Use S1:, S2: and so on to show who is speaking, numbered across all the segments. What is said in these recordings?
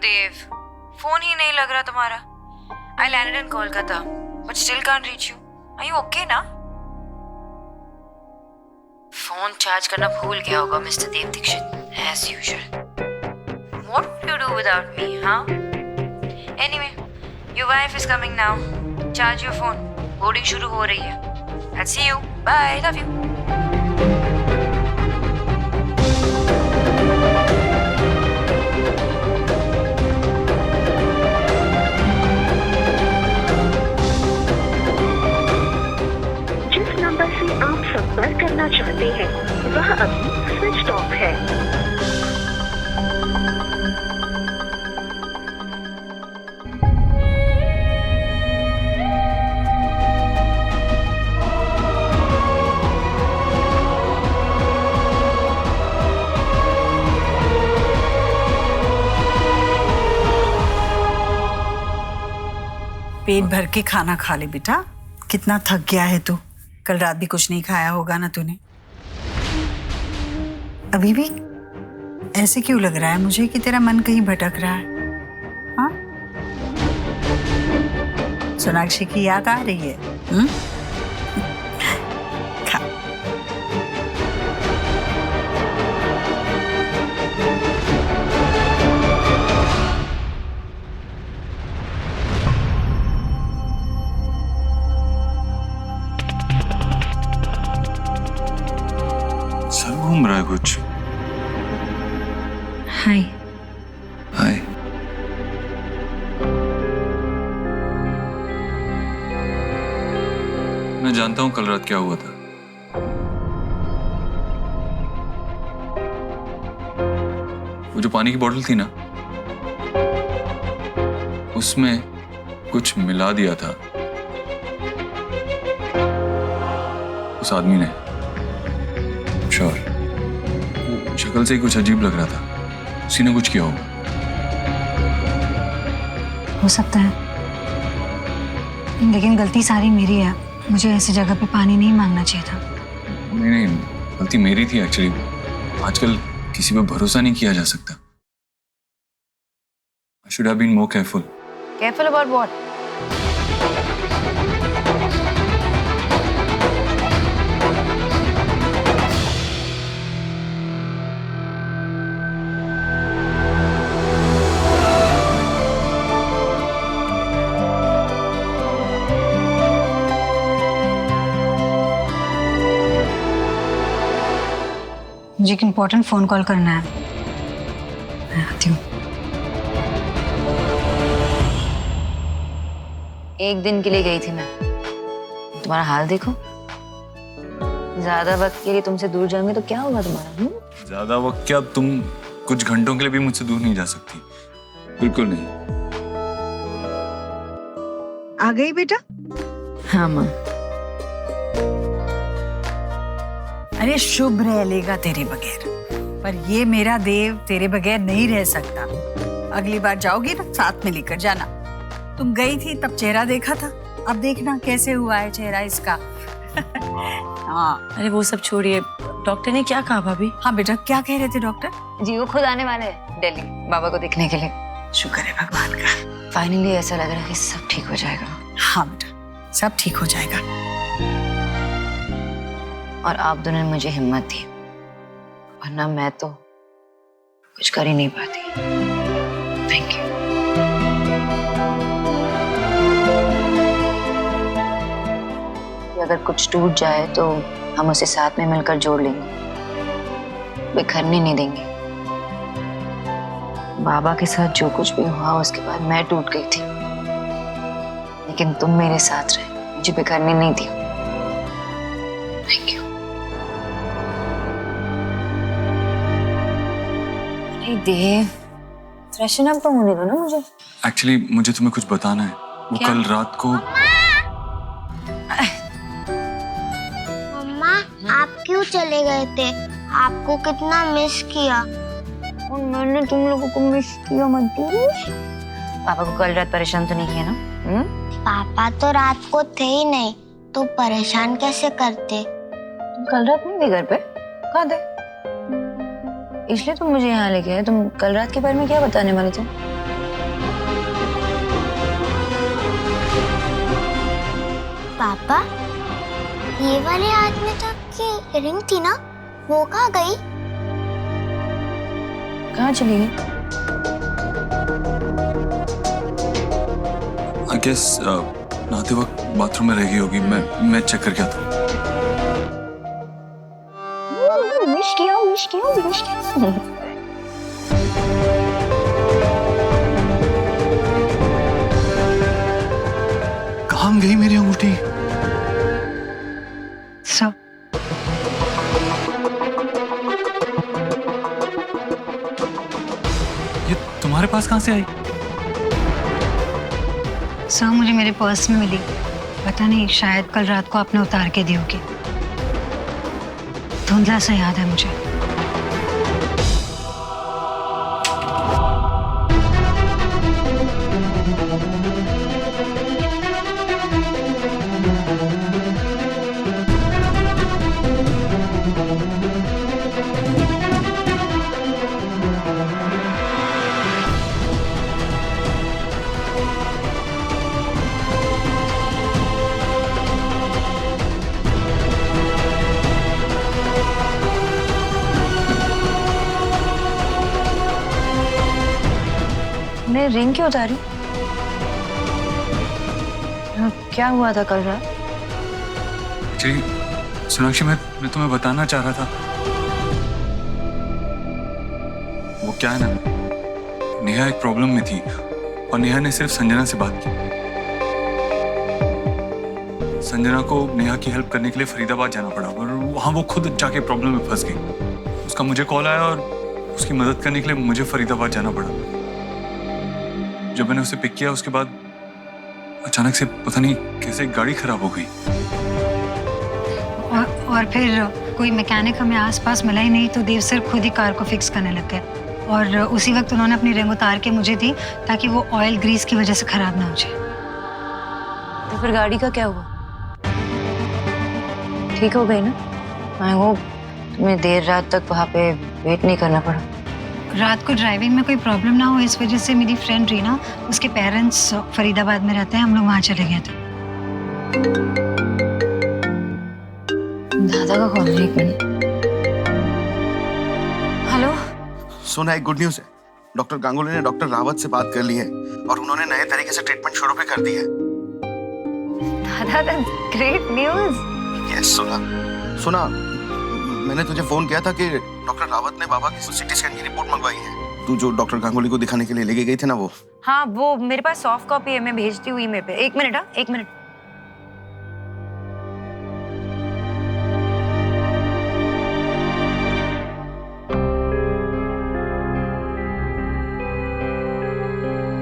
S1: देव, phone ही नहीं लग रहा तुम्हारा। I landed in Kolkata, but still can't reach you. Are you okay ना? फोन चार्ज करना भूल गया होगा mister Dev Dikshit, as usual. What would you do without me, huh? Anyway, your wife is coming now. Charge your phone. Boarding शुरू हो रही है. I'll see you. Bye. Love you.
S2: आप संपर्क करना चाहते हैं वह अभी स्विच ऑफ है।
S3: पेट भर के खाना खा ले बेटा, कितना थक गया है तू। कल रात भी कुछ नहीं खाया होगा ना तूने। अभी भी ऐसे क्यों लग रहा है मुझे कि तेरा मन कहीं भटक रहा है? हाँ, सोनाक्षी की याद आ रही है? खा।
S4: सर घूम रहा है कुछ।
S1: हाय।
S4: हाय। मैं जानता हूं कल रात क्या हुआ था। वो जो पानी की बोतल थी ना, उसमें कुछ मिला दिया था उस आदमी ने। श्योर, शक्ल से ही कुछ अजीब लग रहा था। उसी ने कुछ किया होगा।
S5: हो सकता है, लेकिन गलती सारी मेरी है। मुझे ऐसी जगह पे पानी नहीं मांगना चाहिए था।
S4: नहीं नहीं, गलती मेरी थी एक्चुअली। आजकल किसी पे भरोसा नहीं किया जा सकता। I should have been more careful.
S1: Careful about what?
S5: मुझे एक इम्पोर्टेंट फोन कॉल करना है, मैं आती हूँ।
S1: एक दिन के लिए गई थी मैं। तुम्हारा हाल देखो। ज्यादा वक्त के लिए तुमसे दूर जाऊंगी तो क्या होगा तुम्हारा?
S4: ज्यादा वक्त क्या, तुम कुछ घंटों के लिए भी मुझसे दूर नहीं जा सकती। बिल्कुल नहीं।
S3: आ गई बेटा?
S1: हाँ माँ।
S3: अरे शुभ रह लेगा तेरे बगैर, पर ये मेरा देव तेरे बगैर नहीं रह सकता। अगली बार जाओगी ना, साथ में लेकर जाना। तुम गई थी तब चेहरा देखा था, अब देखना कैसे हुआ है चेहरा इसका। हाँ।
S1: अरे वो सब छोड़िए, डॉक्टर ने क्या कहा भाभी?
S3: हाँ बेटा, क्या कह रहे थे डॉक्टर?
S1: जी वो खुद आने वाले हैं दिल्ली बाबा को देखने के लिए।
S3: शुक्र है भगवान का।
S1: फाइनली ऐसा लग रहा है कि सब ठीक हो जाएगा।
S3: हाँ बेटा, सब ठीक हो जाएगा।
S1: और आप दोनों ने मुझे हिम्मत दी, वरना मैं तो कुछ कर ही नहीं पाती। Thank you. अगर कुछ टूट जाए तो हम उसे साथ में मिलकर जोड़ लेंगे, बिखरने नहीं देंगे। बाबा के साथ जो कुछ भी हुआ उसके बाद मैं टूट गई थी, लेकिन तुम मेरे साथ रहे, मुझे बिखरने नहीं दिया। Thank you. Dev, freshen up तो होने दो ना मुझे।
S4: एक्चुअली मुझे तुम्हें कुछ बताना है। वो
S1: क्या?
S4: कल रात को।
S6: मम्मा, आप क्यों चले गए थे? आपको कितना मिस किया।
S1: और मैंने तुम लोगों को मिस किया मत। पापा को कल रात परेशान तो नहीं किया ना?
S6: पापा तो रात को थे ही नहीं, तो परेशान कैसे करते?
S1: तुम कल रात नहीं थे घर पे? कहाँ थे? इसलिए तुम मुझे यहाँ लेके आए। तुम कल रात के बारे में क्या बताने वाले थे?
S6: पापा, ये वाले हाथ में तो आपकी रिंग थी ना, वो कहाँ गई?
S1: कहाँ चली गई?
S4: आई गेस नहाते वक्त बाथरूम में रह गई होगी। मैं चेक करके आता हूँ।
S6: विश किया, विश किया, विश किया।
S4: कहाँ गई मेरी अंगूठी?
S5: सर
S4: ये तुम्हारे पास कहाँ से आई?
S5: सर मुझे मेरे पर्स में मिली। पता नहीं, शायद कल रात को आपने उतार के दी होगी। धुंधला सा याद है मुझे।
S1: मैं रिंग क्यों उतारी? क्या हुआ था कल रात?
S4: जी सोनाक्षी, मैं तुम्हें बताना चाह रहा था। वो क्या है ना, नेहा एक प्रॉब्लम में थी और नेहा ने सिर्फ संजना से बात की। संजना को नेहा की हेल्प करने के लिए फरीदाबाद जाना पड़ा और वहां वो खुद जाके प्रॉब्लम में फंस गई। उसका मुझे कॉल आया और उसकी मदद करने के लिए मुझे फरीदाबाद जाना पड़ा। जब मैंने उसे पिक किया उसके बाद अचानक से पता नहीं कैसे गाड़ी खराब हो गई।
S5: और फिर कोई मैकेनिक हमें आसपास मिला ही नहीं, तो देव सर खुद ही कार को फिक्स करने लग गए। और उसी वक्त उन्होंने अपनी रिंग उतार के मुझे दी ताकि वो ऑयल ग्रीस की वजह से खराब ना हो जाए।
S1: तो फिर गाड़ी का क्या हुआ? ठीक हो गई ना? आई होप तुम्हें देर रात तक वहाँ पे वेट नहीं करना पड़ा।
S5: रात को ड्राइविंग में कोई प्रॉब्लम ना हो इस वजह से मेरी फ्रेंड रीना, उसके पेरेंट्स फरीदाबाद में रहते हैं, हम लोग वहाँ चले गए थे।
S1: दादा का कॉल है, एक मिनट। हेलो।
S7: सोना, एक गुड न्यूज है। डॉक्टर गांगुली ने डॉक्टर रावत से बात कर ली है और उन्होंने नए तरीके से ट्रीटमेंट शुरू भी कर दी है।
S1: दादा, दैट्स ग्रेट न्यूज़।
S7: यस सोना, मैंने तुझे फोन किया था कि डॉक्टर रावत ने बाबा की सीटी स्कैन की रिपोर्ट मंगवाई है। तू जो डॉक्टर गांगुली को दिखाने के लिए लेके गई थी ना, वो।
S1: हाँ, वो मेरे पास सॉफ्ट कॉपी है, मैं भेजती हूँ ईमेल पे। एक मिनट। हाँ, एक मिनट।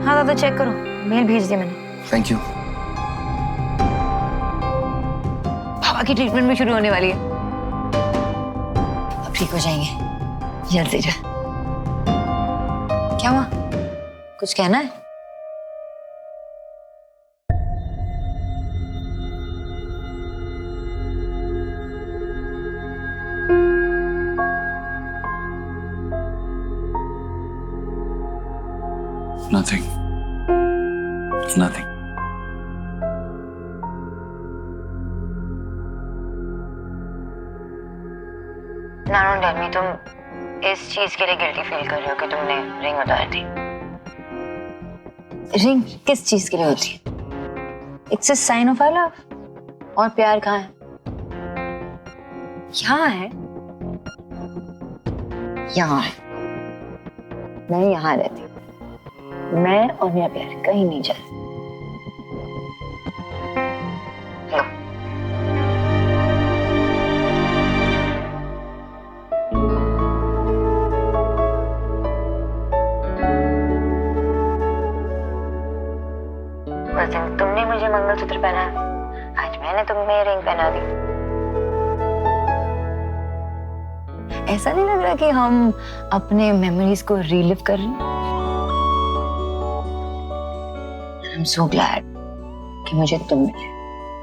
S1: हाँ दादा, चेक करो, मेल भेज दिया मैंने।
S7: Thank you.
S1: बाबा की ट्रीटमेंट भी शुरू होने वाली है, अब ठीक हो जाएंगे जल्द से जल्द। क्या हुआ? कुछ कहना है?
S4: Nothing. Nothing.
S1: नानो टेल मी, तुम इस चीज के लिए गिल्टी फील कर रहे हो कि तुमने रिंग उतारी थी? रिंग किस चीज के लिए होती है? It's a sign of I love. और प्यार कहाँ है? यहाँ है। यहाँ है। मैं यहाँ रहती हूँ। मैं और मेरा प्यार कहीं नहीं जाता। लो। उस दिन तुमने मुझे मंगलसूत्र पहनाया, आज मैंने तुम्हें रिंग पहना दी। ऐसा नहीं लग रहा कि हम अपने मेमोरीज को रीलिव कर रहे हैं? I'm so glad कि मुझे तुम मिले,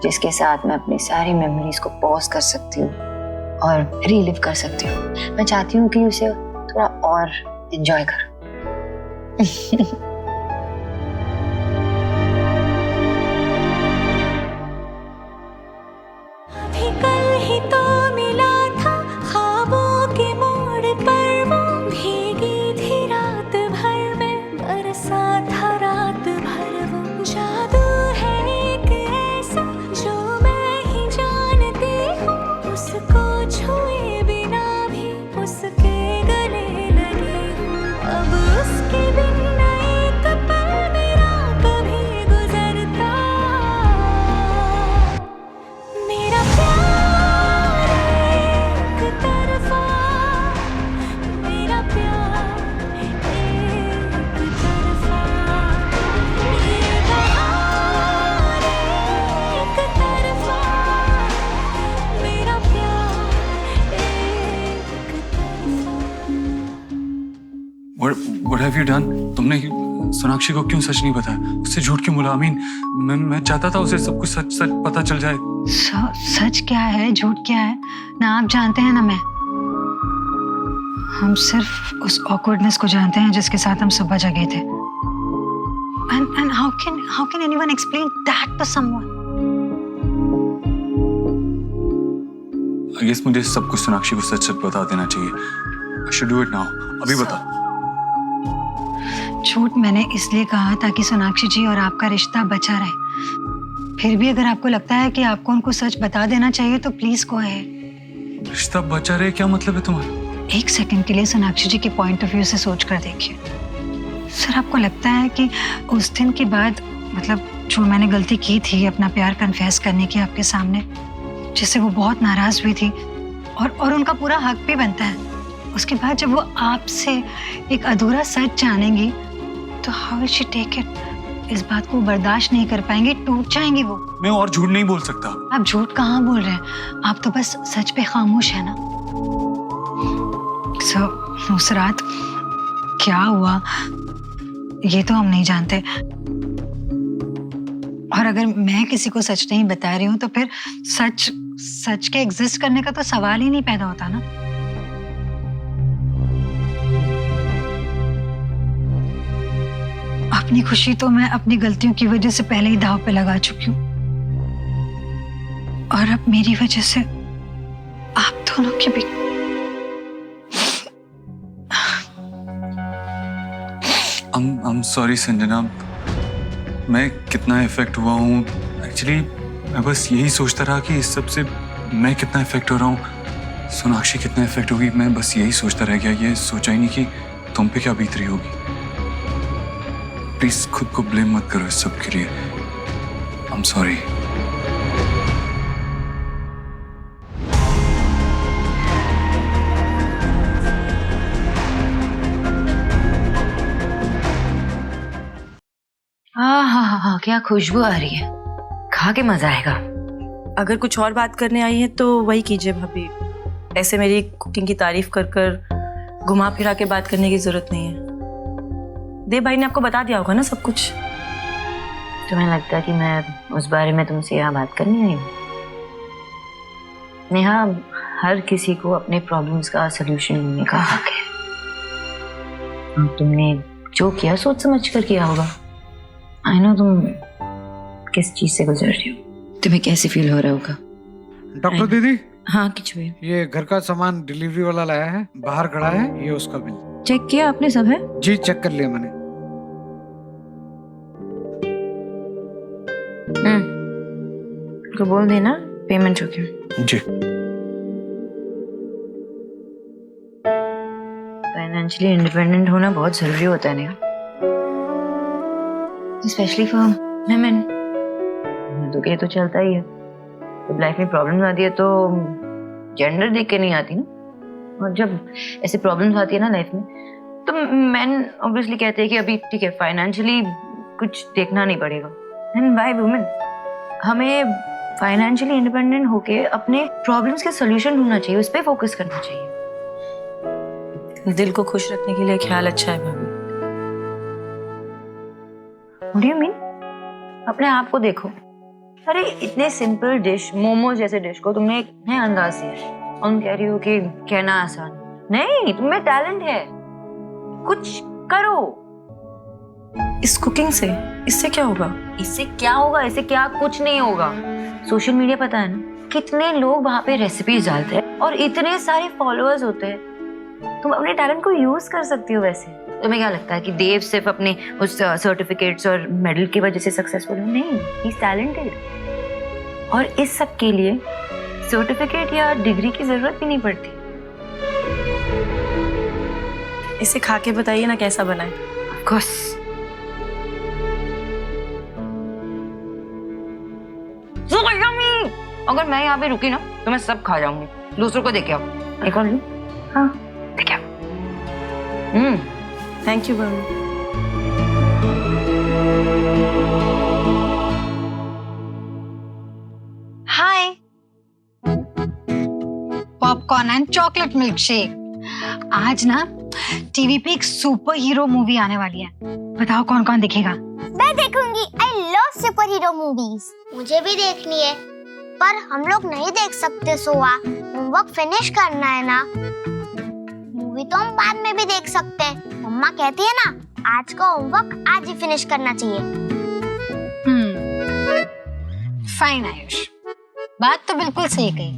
S1: जिसके साथ मैं अपनी सारी मेमोरीज को पॉज कर सकती हूँ और रीलिव कर सकती हूँ। मैं चाहती हूँ कि उसे थोड़ा और एंजॉय करो।
S4: Have you done? तुमने सोनाक्षी को क्यों सच नहीं बताया? उससे झूठ क्यों बोला? मैं चाहता था उसे सब कुछ सच सच पता चल जाए।
S5: सच क्या है, झूठ क्या है ना आप जानते हैं ना मैं। हम सिर्फ उस ऑकवर्डनेस को जानते हैं जिसके साथ हम सुबह जगे थे। And how can anyone explain that to someone?
S4: I guess मुझे सब कुछ सोनाक्षी को सच सच बता देना चाहिए। I should do it now. अभी बता।
S5: झूठ मैंने इसलिए कहा ताकि सोनाक्षी जी और आपका रिश्ता बचा रहे। फिर भी अगर आपको लगता है कि आपको उनको सच बता देना चाहिए तो प्लीज गो अहेड।
S4: रिश्ता बचा रहे क्या मतलब है तुम्हारा?
S5: एक सेकंड के लिए सोनाक्षी जी के पॉइंट ऑफ व्यू से सोच कर देखिए। सर आपको लगता है कि उस दिन के बाद मतलब जो मैंने गलती की थी अपना प्यार कन्फेस करने की आपके सामने, जिससे वो बहुत नाराज हुई थी और उनका पूरा हक भी बनता है, उसके बाद जब वो आपसे एक अधूरा सच जानेंगी तो how will she take it? इस बात को बर्दाश्त नहीं कर पाएंगे, टूट जाएंगी वो।
S4: मैं और झूठ नहीं बोल सकता।
S5: आप झूठ कहाँ बोल रहे हैं, आप तो बस सच पे खामोश है ना। उस रात क्या हुआ ये तो हम नहीं जानते, और अगर मैं किसी को सच नहीं बता रही हूँ तो फिर सच के एग्जिस्ट करने का तो सवाल ही नहीं पैदा होता ना। अपनी खुशी तो मैं अपनी गलतियों की वजह से पहले ही दांव पे लगा चुकी हूँ, और अब मेरी वजह से आप दोनों की भी।
S4: I'm sorry संजना, मैं कितना इफेक्ट हुआ हूँ। एक्चुअली मैं बस यही सोचता रहा कि इस सब से मैं कितना इफेक्ट हो रहा हूँ, सोनाक्षी कितना इफेक्ट होगी। मैं बस यही सोचता रह गया, ये सोचा ही नहीं कि तुम पे क्या बीत रही होगी। प्लीज खुद को ब्लेम मत करो इस सब के लिए। I'm sorry।
S1: हाँ, क्या खुशबू आ रही है, खा के मजा आएगा।
S8: अगर कुछ और बात करने आई है तो वही कीजिए भाभी। ऐसे मेरी कुकिंग की तारीफ कर कर घुमा फिरा के बात करने की जरूरत नहीं है। देव भाई ने आपको बता दिया होगा ना सब कुछ।
S1: तुम्हें लगता है कि मैं उस बारे में तुमसे यहाँ बात करनी आई हूँ? नेहा, हर किसी को अपने प्रॉब्लम्स का सलूशन ढूंढने का हक है। तुमने जो किया सोच समझ कर किया होगा। आई नो तुम किस चीज से गुजर रही हो, तुम्हें कैसे फील हो रहा होगा।
S9: डॉक्टर दीदी,
S8: हाँ किच भी
S9: ये घर का सामान डिलीवरी वाला लाया है, बाहर खड़ा है, ये उसका बिल।
S8: चेक किया आपने सब है?
S9: जी चेक कर लिया मैंने।
S8: को बोल देना पेमेंट हो गया।
S4: जी।
S1: फाइनेंशियली इंडिपेंडेंट होना बहुत जरूरी होता है नेहा, स्पेशली फॉर women। मर्दों के लिए तो चलता ही है, जब लाइफ में प्रॉब्लम्स आती है तो जेंडर देख के नहीं आती ना, और जब ऐसे प्रॉब्लम्स आती है ना लाइफ में तो मेन ऑब्वियसली कहते हैं कि अभी ठीक है फाइनेंशियली कुछ देखना नहीं पड़ेगा। And why women? हमें फाइनेंशियली इंडिपेंडेंट होके अपने प्रॉब्लम्स के सॉल्यूशन ढूंढना चाहिए, उस पर फोकस करना चाहिए।
S8: दिल को खुश रखने के लिए ख्याल अच्छा है भाभी।
S1: What do you mean? अपने आप को देखो, अरे इतने सिंपल डिश मोमो जैसे डिश को तुमने एक नए अंदाज से और तुम कह रही हो कि कहना आसान नहीं, तुम्हें टैलेंट है, कुछ करो।
S8: इस कुकिंग से इससे क्या होगा?
S1: इससे क्या होगा? इससे क्या कुछ नहीं होगा। सोशल मीडिया पता है ना, कितने लोग वहां पे रेसिपीज डालते हैं और इतने सारे फॉलोअर्स होते हैं। तुम अपने टैलेंट को यूज कर सकती हो। वैसे तुम्हें क्या लगता है कि देव सिर्फ अपने उस सर्टिफिकेट्स और मेडल की वजह से सक्सेसफुल है? नहीं, ही इज टैलेंटेड। और इस सब के लिए सर्टिफिकेट या डिग्री की जरूरत भी नहीं पड़ती।
S8: इसे खा के बताइए ना कैसा बना है।
S1: Of course. अगर मैं यहाँ पे रुकी ना तो मैं सब खा जाऊंगी। दूसरों को देखे आओ। एक और लूं? हाँ देखे आओ।
S8: थैंक यू भाभी।
S5: Hi, popcorn and chocolate milkshake. आज ना टीवी पे एक सुपर हीरो मूवी आने वाली है। बताओ कौन कौन दिखेगा?
S6: मैं देखूंगी। I love super hero movies. मुझे भी देखनी है, पर हम लोग नहीं देख सकते सोआ, होमवर्क फिनिश करना है ना। मूवी तो हम बाद में भी देख सकते हैं। मम्मा कहती है ना, आज का होमवर्क आज ही फिनिश करना चाहिए।
S5: फाइन आयुष, बात तो बिल्कुल सही कही,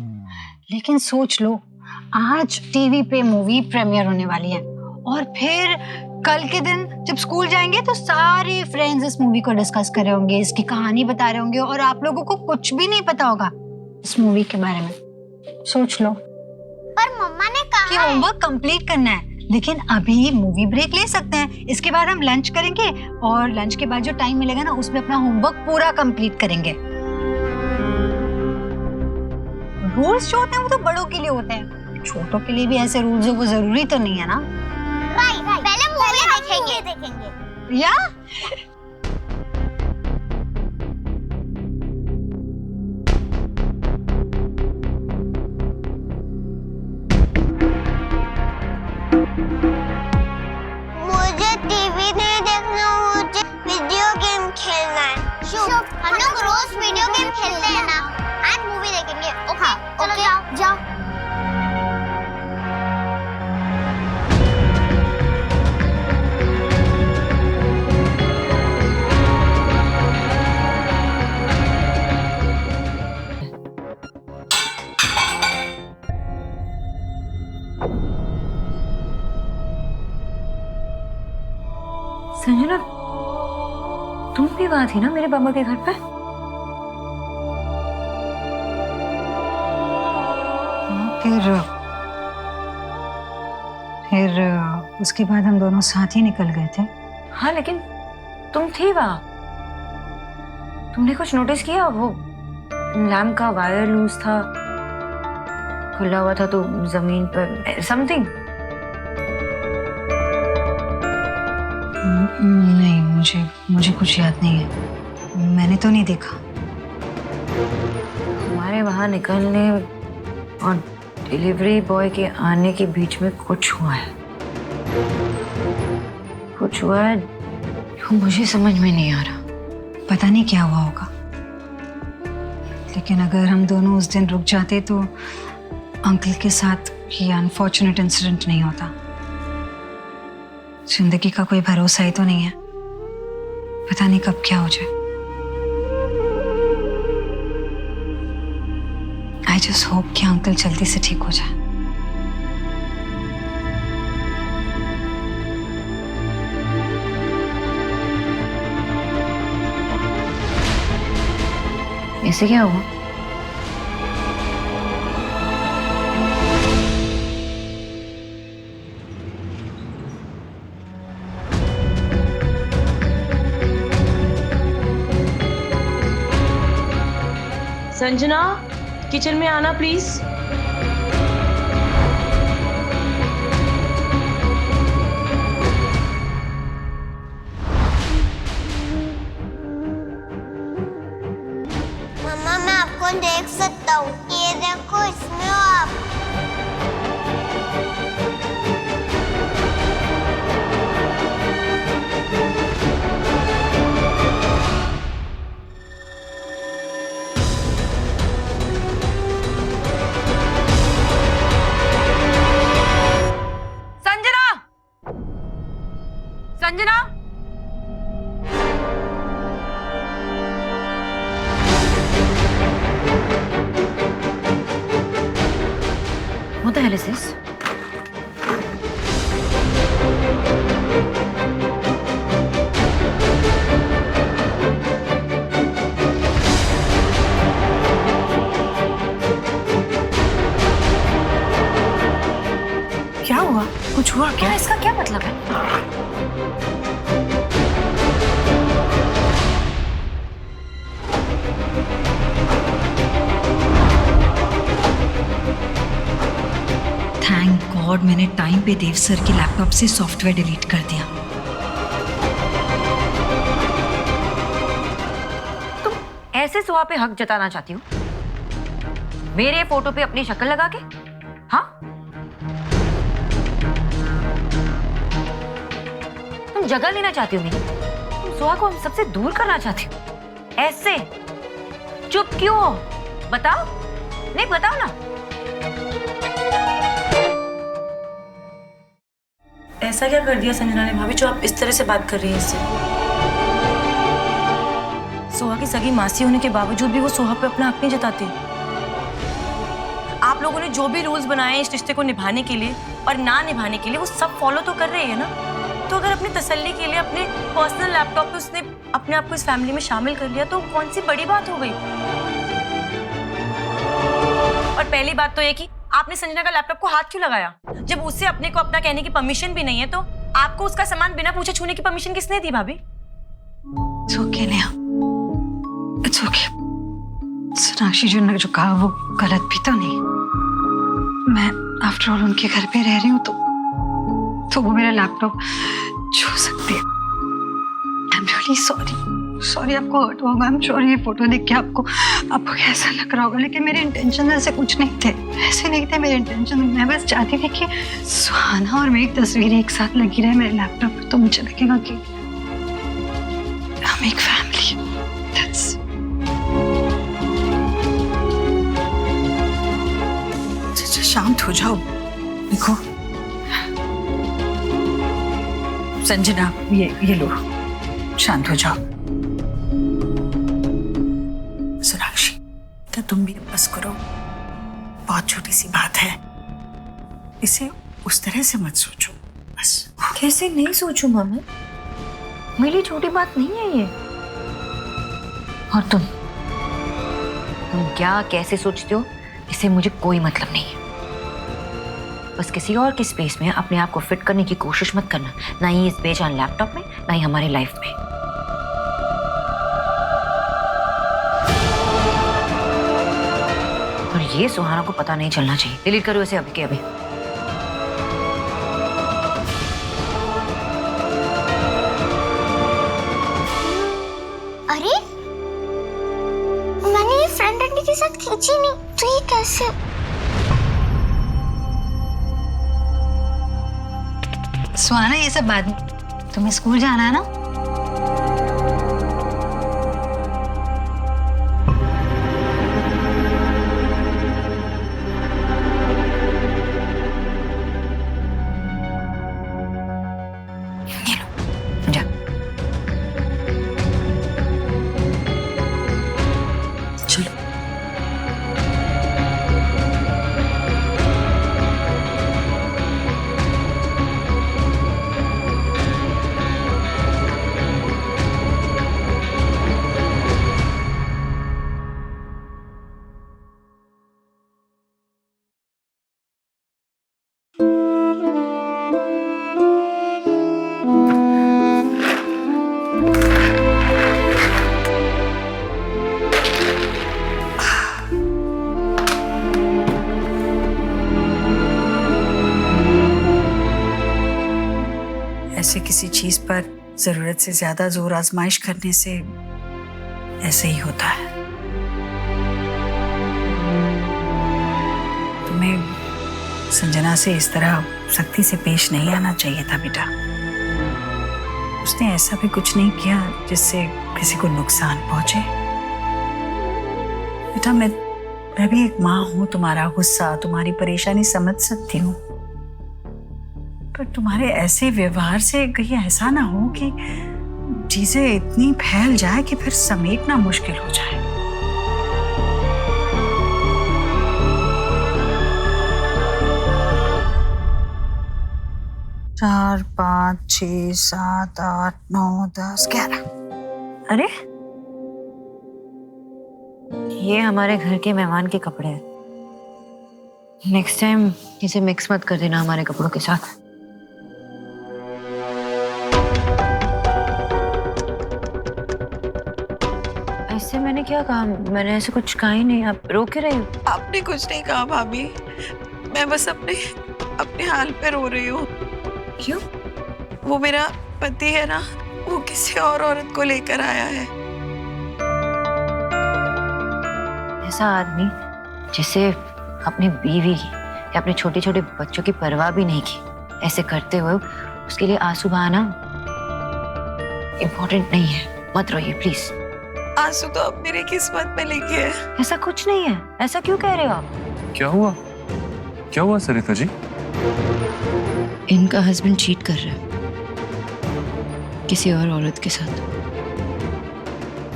S5: लेकिन सोच लो आज टीवी पे मूवी प्रीमियर होने वाली है और फिर कल के दिन जब स्कूल जाएंगे तो सारे फ्रेंड्स इस मूवी को डिस्कस कर रहे होंगे, इसकी कहानी बता रहे होंगे और आप लोगों को कुछ भी नहीं पता होगा इस मूवी के बारे में। सोच लो।
S6: पर मम्मा ने कहा
S5: कि होमवर्क कंप्लीट करना है, लेकिन अभी मूवी ब्रेक ले सकते हैं। इसके बाद हम लंच करेंगे और लंच के बाद जो टाइम मिलेगा ना उसमें अपना होमवर्क पूरा कंप्लीट करेंगे। रूल्स जो होते हैं वो तो बड़ों के लिए होते हैं, छोटों के लिए भी ऐसे रूल्स हो वो जरूरी तो नहीं है ना।
S6: राइट, पहले मूवी देखेंगे।
S5: या
S6: मुझे टीवी नहीं देखना, मुझे वीडियो गेम खेलना है। शुभ, हम लोग रोज वीडियो गेम खेलते हैं ना, आज मूवी देखेंगे। ओके, चलो जाओ जाओ।
S1: संजना, तुम भी वहां थी ना मेरे पापा के घर पे?
S5: फिर उसके बाद हम दोनों साथ ही निकल गए थे।
S1: हाँ, लेकिन तुम थी वहां। तुमने कुछ नोटिस किया? वो लैम्प का वायर लूज था, खुला हुआ था तो जमीन पर समथिंग।
S5: नहीं, मुझे कुछ याद नहीं है, मैंने तो नहीं देखा।
S1: हमारे वहां निकलने और डिलीवरी बॉय के आने के बीच में कुछ हुआ है जो मुझे समझ में नहीं आ रहा।
S5: पता नहीं क्या हुआ होगा, लेकिन अगर हम दोनों उस दिन रुक जाते तो अंकल के साथ ये अनफॉर्चुनेट इंसिडेंट नहीं होता। जिंदगी का कोई भरोसा ही तो नहीं है, पता नहीं कब क्या हो जाए। आई जस्ट होप कि अंकल जल्दी से ठीक हो जाए।
S1: ऐसे क्या हुआ?
S8: संजना, किचन में आना प्लीज।
S6: मम्मा, मैं आपको देख सकता हूँ। ये देखो, इसमें हो आप।
S1: Sanjana, what the hell is this?
S5: क्या हुआ? कुछ हुआ क्या?
S1: इसका क्या मतलब है?
S5: थैंक गॉड मैंने टाइम पे देव सर के लैपटॉप से सॉफ्टवेयर डिलीट कर दिया।
S1: तुम ऐसे सुहा पे हक जताना चाहती हो मेरे फोटो पे अपनी शक्ल लगा के? हाँ, जगह लेना चाहती हो मेरी? तुम सुहा को हम सबसे दूर करना चाहती हो? ऐसे चुप क्यों हो? बताओ, नहीं बताओ ना।
S8: ऐसा क्या कर दिया संजना ने भाभी जो आप इस तरह से बात कर रही हैं इससे? सोहा की सगी मासी होने के बावजूद भी वो सोहा पे अपना हक नहीं जताती। आप लोगों ने जो भी रूल्स बनाए हैं इस रिश्ते को निभाने के लिए और ना निभाने के लिए, वो सब फॉलो तो कर रही है ना। तो अगर अपनी तसल्ली के लिए अपने पर्सनल लैपटॉप पे उसने अपने आप को इस फैमिली में शामिल कर लिया तो कौन सी बड़ी बात हो गई? और पहली बात तो ये कि आपने संजना का लैपटॉप को हाथ क्यों लगाया? जब उससे अपने को अपना कहने की परमिशन भी नहीं है तो आपको उसका सामान बिना पूछे छूने की परमिशन किसने दी भाभी?
S5: It's okay, Neha. It's okay। Sonakshi जी ने जो कहा वो गलत भी तो नहीं। मैं आफ्टर ऑल उनके घर पे रह रही हूँ तो वो मेरा लैपटॉप छू सकती है। आई एम रियली सॉरी आपको हर्ट होगा। आई एम श्योर ये फोटो देख के आपको कैसा लग रहा होगा, लेकिन मेरे इंटेंशन ऐसे कुछ नहीं थे। ऐसे नहीं थे मेरे इंटेंशन। मैं बस चाहती थी कि सुहाना और मेरी तस्वीरें एक साथ लगी रहे मेरे लैपटॉप पे, तो मुझे लगेगा कि हम एक फैमिली। शांत हो जाओ। देखो संजना, ये लो, शांत हो जाओ। सोनाक्षी, क्या तुम भी बस करो? बहुत छोटी सी बात है, इसे उस तरह से मत सोचो बस।
S1: कैसे नहीं सोचूं मामा? मेरे लिए छोटी बात नहीं है ये। और तुम क्या कैसे सोचते हो इससे मुझे कोई मतलब नहीं है। बस किसी और के स्पेस में अपने आप को फिट करने की कोशिश मत करना, ना ही इस बेजान लैपटॉप में, ना ही हमारी लाइफ में। और ये सुहाना को पता नहीं चलना चाहिए। डिलीट करो इसे अभी के अभी।
S6: अरे मैंने ये फ्रेंड आंटी के साथ खींची नहीं, तो ये कैसे?
S5: सुहाना, ये सब बाद में, तुम्हें स्कूल जाना है ना?
S1: ये लो, जा।
S5: चलो। ऐसे किसी चीज पर जरूरत से ज्यादा जोर आजमाइश करने से ऐसे ही होता है। तुम्हें संजना से इस तरह सख्ती से पेश नहीं आना चाहिए था बेटा। उसने ऐसा भी कुछ नहीं किया जिससे किसी को नुकसान पहुंचे। बेटा, मैं भी एक माँ हूं। तुम्हारा गुस्सा, तुम्हारी परेशानी समझ सकती हूँ, पर तुम्हारे ऐसे व्यवहार से कहीं ऐसा ना हो कि चीजें इतनी फैल जाए कि फिर समेटना मुश्किल हो जाए। 4, 5, 6, 7, 8, 9, 10, 11।
S1: अरे ये हमारे घर के मेहमान के कपड़े हैं। नेक्स्ट टाइम इसे मिक्स मत कर देना हमारे कपड़ों के साथ। ऐसे मैंने क्या कहा? मैंने ऐसे कुछ कहा ही नहीं। आप रो के रही हो?
S10: आपने कुछ नहीं कहा भाभी, मैं बस अपने हाल पे रो रही हूँ।
S1: क्यों?
S10: वो मेरा पति है ना, वो किसी और औरत को लेकर आया है।
S1: ऐसा आदमी जिसे अपनी बीवी या अपने छोटे छोटे बच्चों की परवाह भी नहीं की, ऐसे करते हुए उसके लिए आंसू बहाना इम्पोर्टेंट नहीं है, मत रोइए प्लीज।
S10: आंसू तो अब मेरी किस्मत में लिखे है।
S1: ऐसा कुछ नहीं है, ऐसा क्यों कह रहे हो आप?
S4: क्या हुआ? क्या हुआ सरिता जी?
S1: इनका हस्बैंड चीट कर रहा है किसी और औरत के साथ।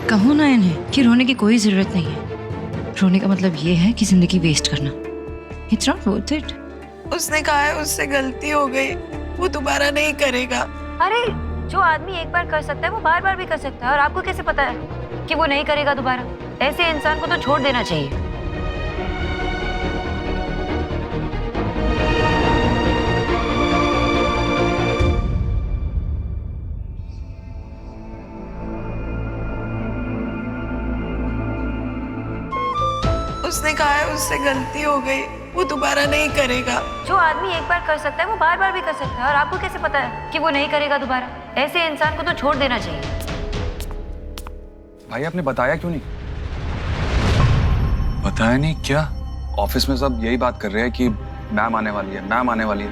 S1: कहो ना इन्हें कि रोने की कोई जरूरत नहीं है। रोने का मतलब ये है कि जिंदगी वेस्ट करना। It's not worth it.
S10: उसने कहा है उससे गलती हो गई, वो दोबारा नहीं करेगा।
S1: अरे जो आदमी एक बार कर सकता है वो बार बार भी कर सकता है, और आपको कैसे पता है कि वो नहीं करेगा दोबारा? ऐसे इंसान को तो छोड़ देना चाहिए।
S10: उसने कहा है उससे गलती हो गई, वो दोबारा नहीं करेगा।
S1: जो आदमी एक बार कर सकता है वो बार बार भी कर सकता है, और आपको कैसे पता है कि वो नहीं करेगा दोबारा? ऐसे इंसान को तो छोड़ देना चाहिए।
S11: भाई आपने बताया क्यों नहीं?
S4: बताया नहीं क्या?
S11: ऑफिस में सब यही बात कर रहे हैं कि मैम आने वाली है, मैम आने वाली है।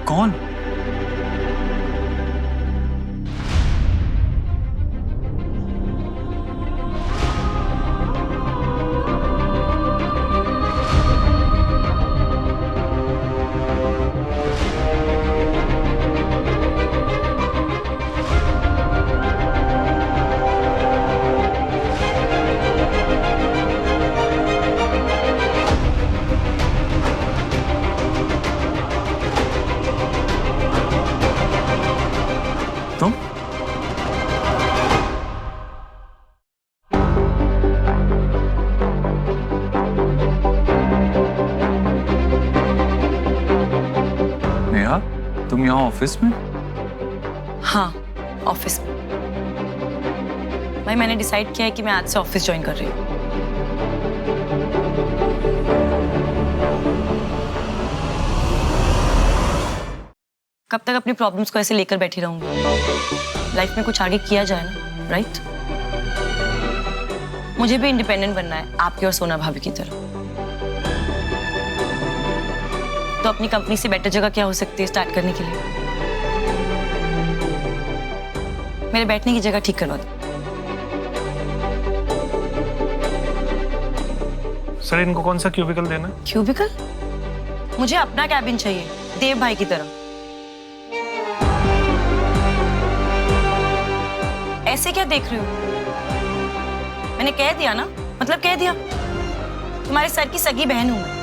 S4: कौन? तुम? नेहा, तुम यहाँ ऑफिस में?
S8: हाँ, ऑफिस में। भाई मैंने डिसाइड किया है कि मैं आज से ऑफिस ज्वाइन कर रही हूँ। कब तक अपनी प्रॉब्लम्स को ऐसे लेकर बैठी रहूंगी? लाइफ में कुछ आगे किया जाए ना, राइट? मुझे भी इंडिपेंडेंट बनना है, आपकी और सोना भाभी की तरह। तो अपनी कंपनी से बेटर जगह क्या हो सकती है स्टार्ट करने के लिए? मेरे बैठने की जगह ठीक करवा दो।
S12: सर इनको कौन सा क्यूबिकल देना?
S8: क्यूबिकल? मुझे अपना कैबिन चाहिए, देव भाई की तरह। ऐसे क्या देख रही हो? मैंने कह दिया ना, मतलब कह दिया। तुम्हारे सर की सगी बहन हूं मैं।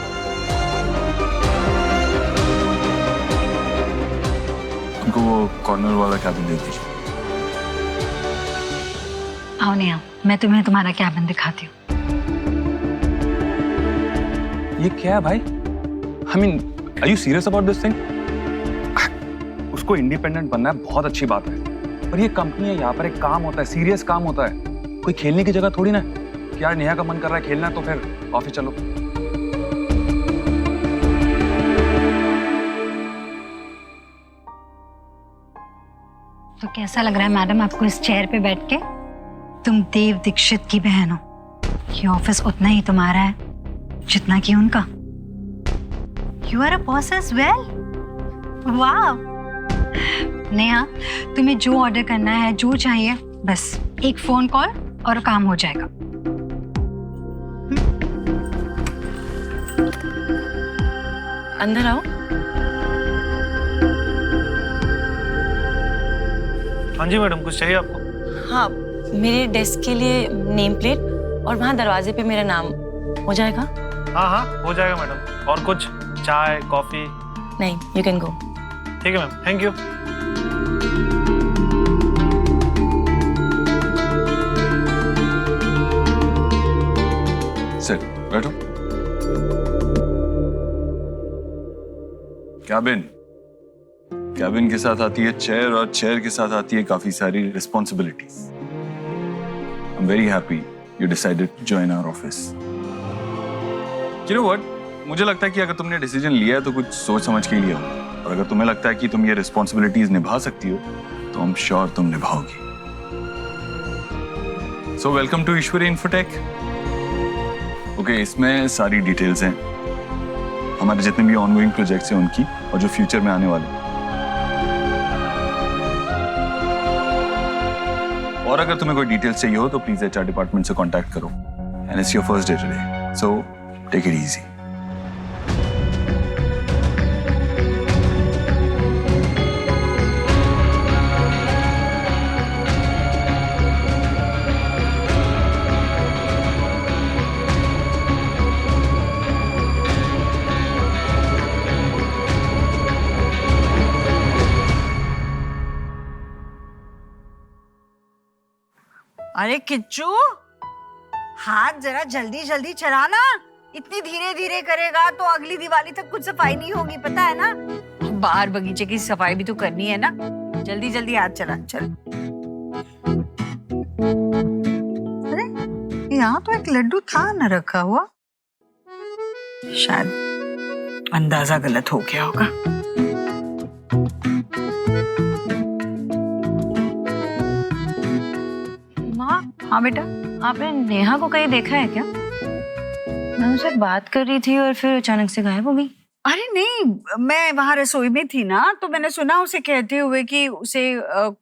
S4: उनको वो कॉर्नर वाला कैबिन दे दीजिए।
S5: आओ नेहा, मैं तुम्हें तुम्हारा कैबिन दिखाती हूँ।
S11: ये क्या है भाई? I mean, are you serious about this thing? उसको इंडिपेंडेंट बनना है, बहुत अच्छी बात है, पर ये कंपनी है, यहाँ पर एक काम होता है, सीरियस काम होता है। कोई खेलने की जगह थोड़ी ना कि यार नेहा का मन कर रहा है खेलना है तो फिर ऑफिस चलो।
S5: तो कैसा लग रहा है मैडम आपको इस चेयर पे बैठ के? तुम देव दीक्षित की बहन हो। ये ऑफिस उतना ही तुम्हारा है जितना कि उनका। You are a boss as well. वाह नेहा, तुम्हें जो ऑर्डर करना है, जो चाहिए, बस एक फोन कॉल और काम हो जाएगा।
S8: अंदर आओ।
S12: हाँ जी मैडम, कुछ चाहिए आपको?
S8: हाँ, मेरे डेस्क के लिए नेम प्लेट और वहाँ दरवाजे पे मेरा नाम हो जाएगा?
S12: हाँ हाँ हो जाएगा मैडम। और कुछ चाय कॉफी?
S8: नहीं, यू कैन गो।
S12: ठीक है मैम, थैंक यू।
S4: सर बैठो। कैबिन के साथ आती है चेयर, और चेयर के साथ आती है काफी सारी responsibilities. I am very happy you decided to join our office. You know what, मुझे लगता है कि अगर तुमने डिसीजन लिया है तो कुछ सोच समझ के ही लिया होगा, और अगर तुम्हें लगता है कि तुम ये रिस्पॉन्सिबिलिटीज निभा सकती हो तो आई एम श्योर तुम निभाओगी। So welcome to Ishwari infotech. Okay, इसमें सारी डिटेल्स हैं, हमारे जितने भी ऑनगोइंग प्रोजेक्ट्स हैं उनकी, और जो फ्यूचर में आने वाले।
S11: और अगर तुम्हें कोई डिटेल्स चाहिए हो तो प्लीज एचआर डिपार्टमेंट से कांटेक्ट करो। And it's your first day today, so take it easy.
S3: अरे किच्चू, हाथ जरा जल्दी जल्दी चलाना। इतनी धीरे धीरे करेगा तो अगली दिवाली तक कुछ सफाई नहीं होगी, पता है ना। बाहर बगीचे की सफाई भी तो करनी है ना। जल्दी जल्दी हाथ चला, चल। अरे यहाँ तो एक लड्डू था न रखा हुआ, शायद अंदाजा गलत हो गया होगा। हाँ बेटा,
S1: आपने नेहा को कहीं देखा है क्या? मैं उनसे बात कर रही थी और फिर अचानक से गायब हो गई।
S3: अरे नहीं, मैं वहां रसोई में थी ना, तो मैंने सुना उसे कहते हुए कि उसे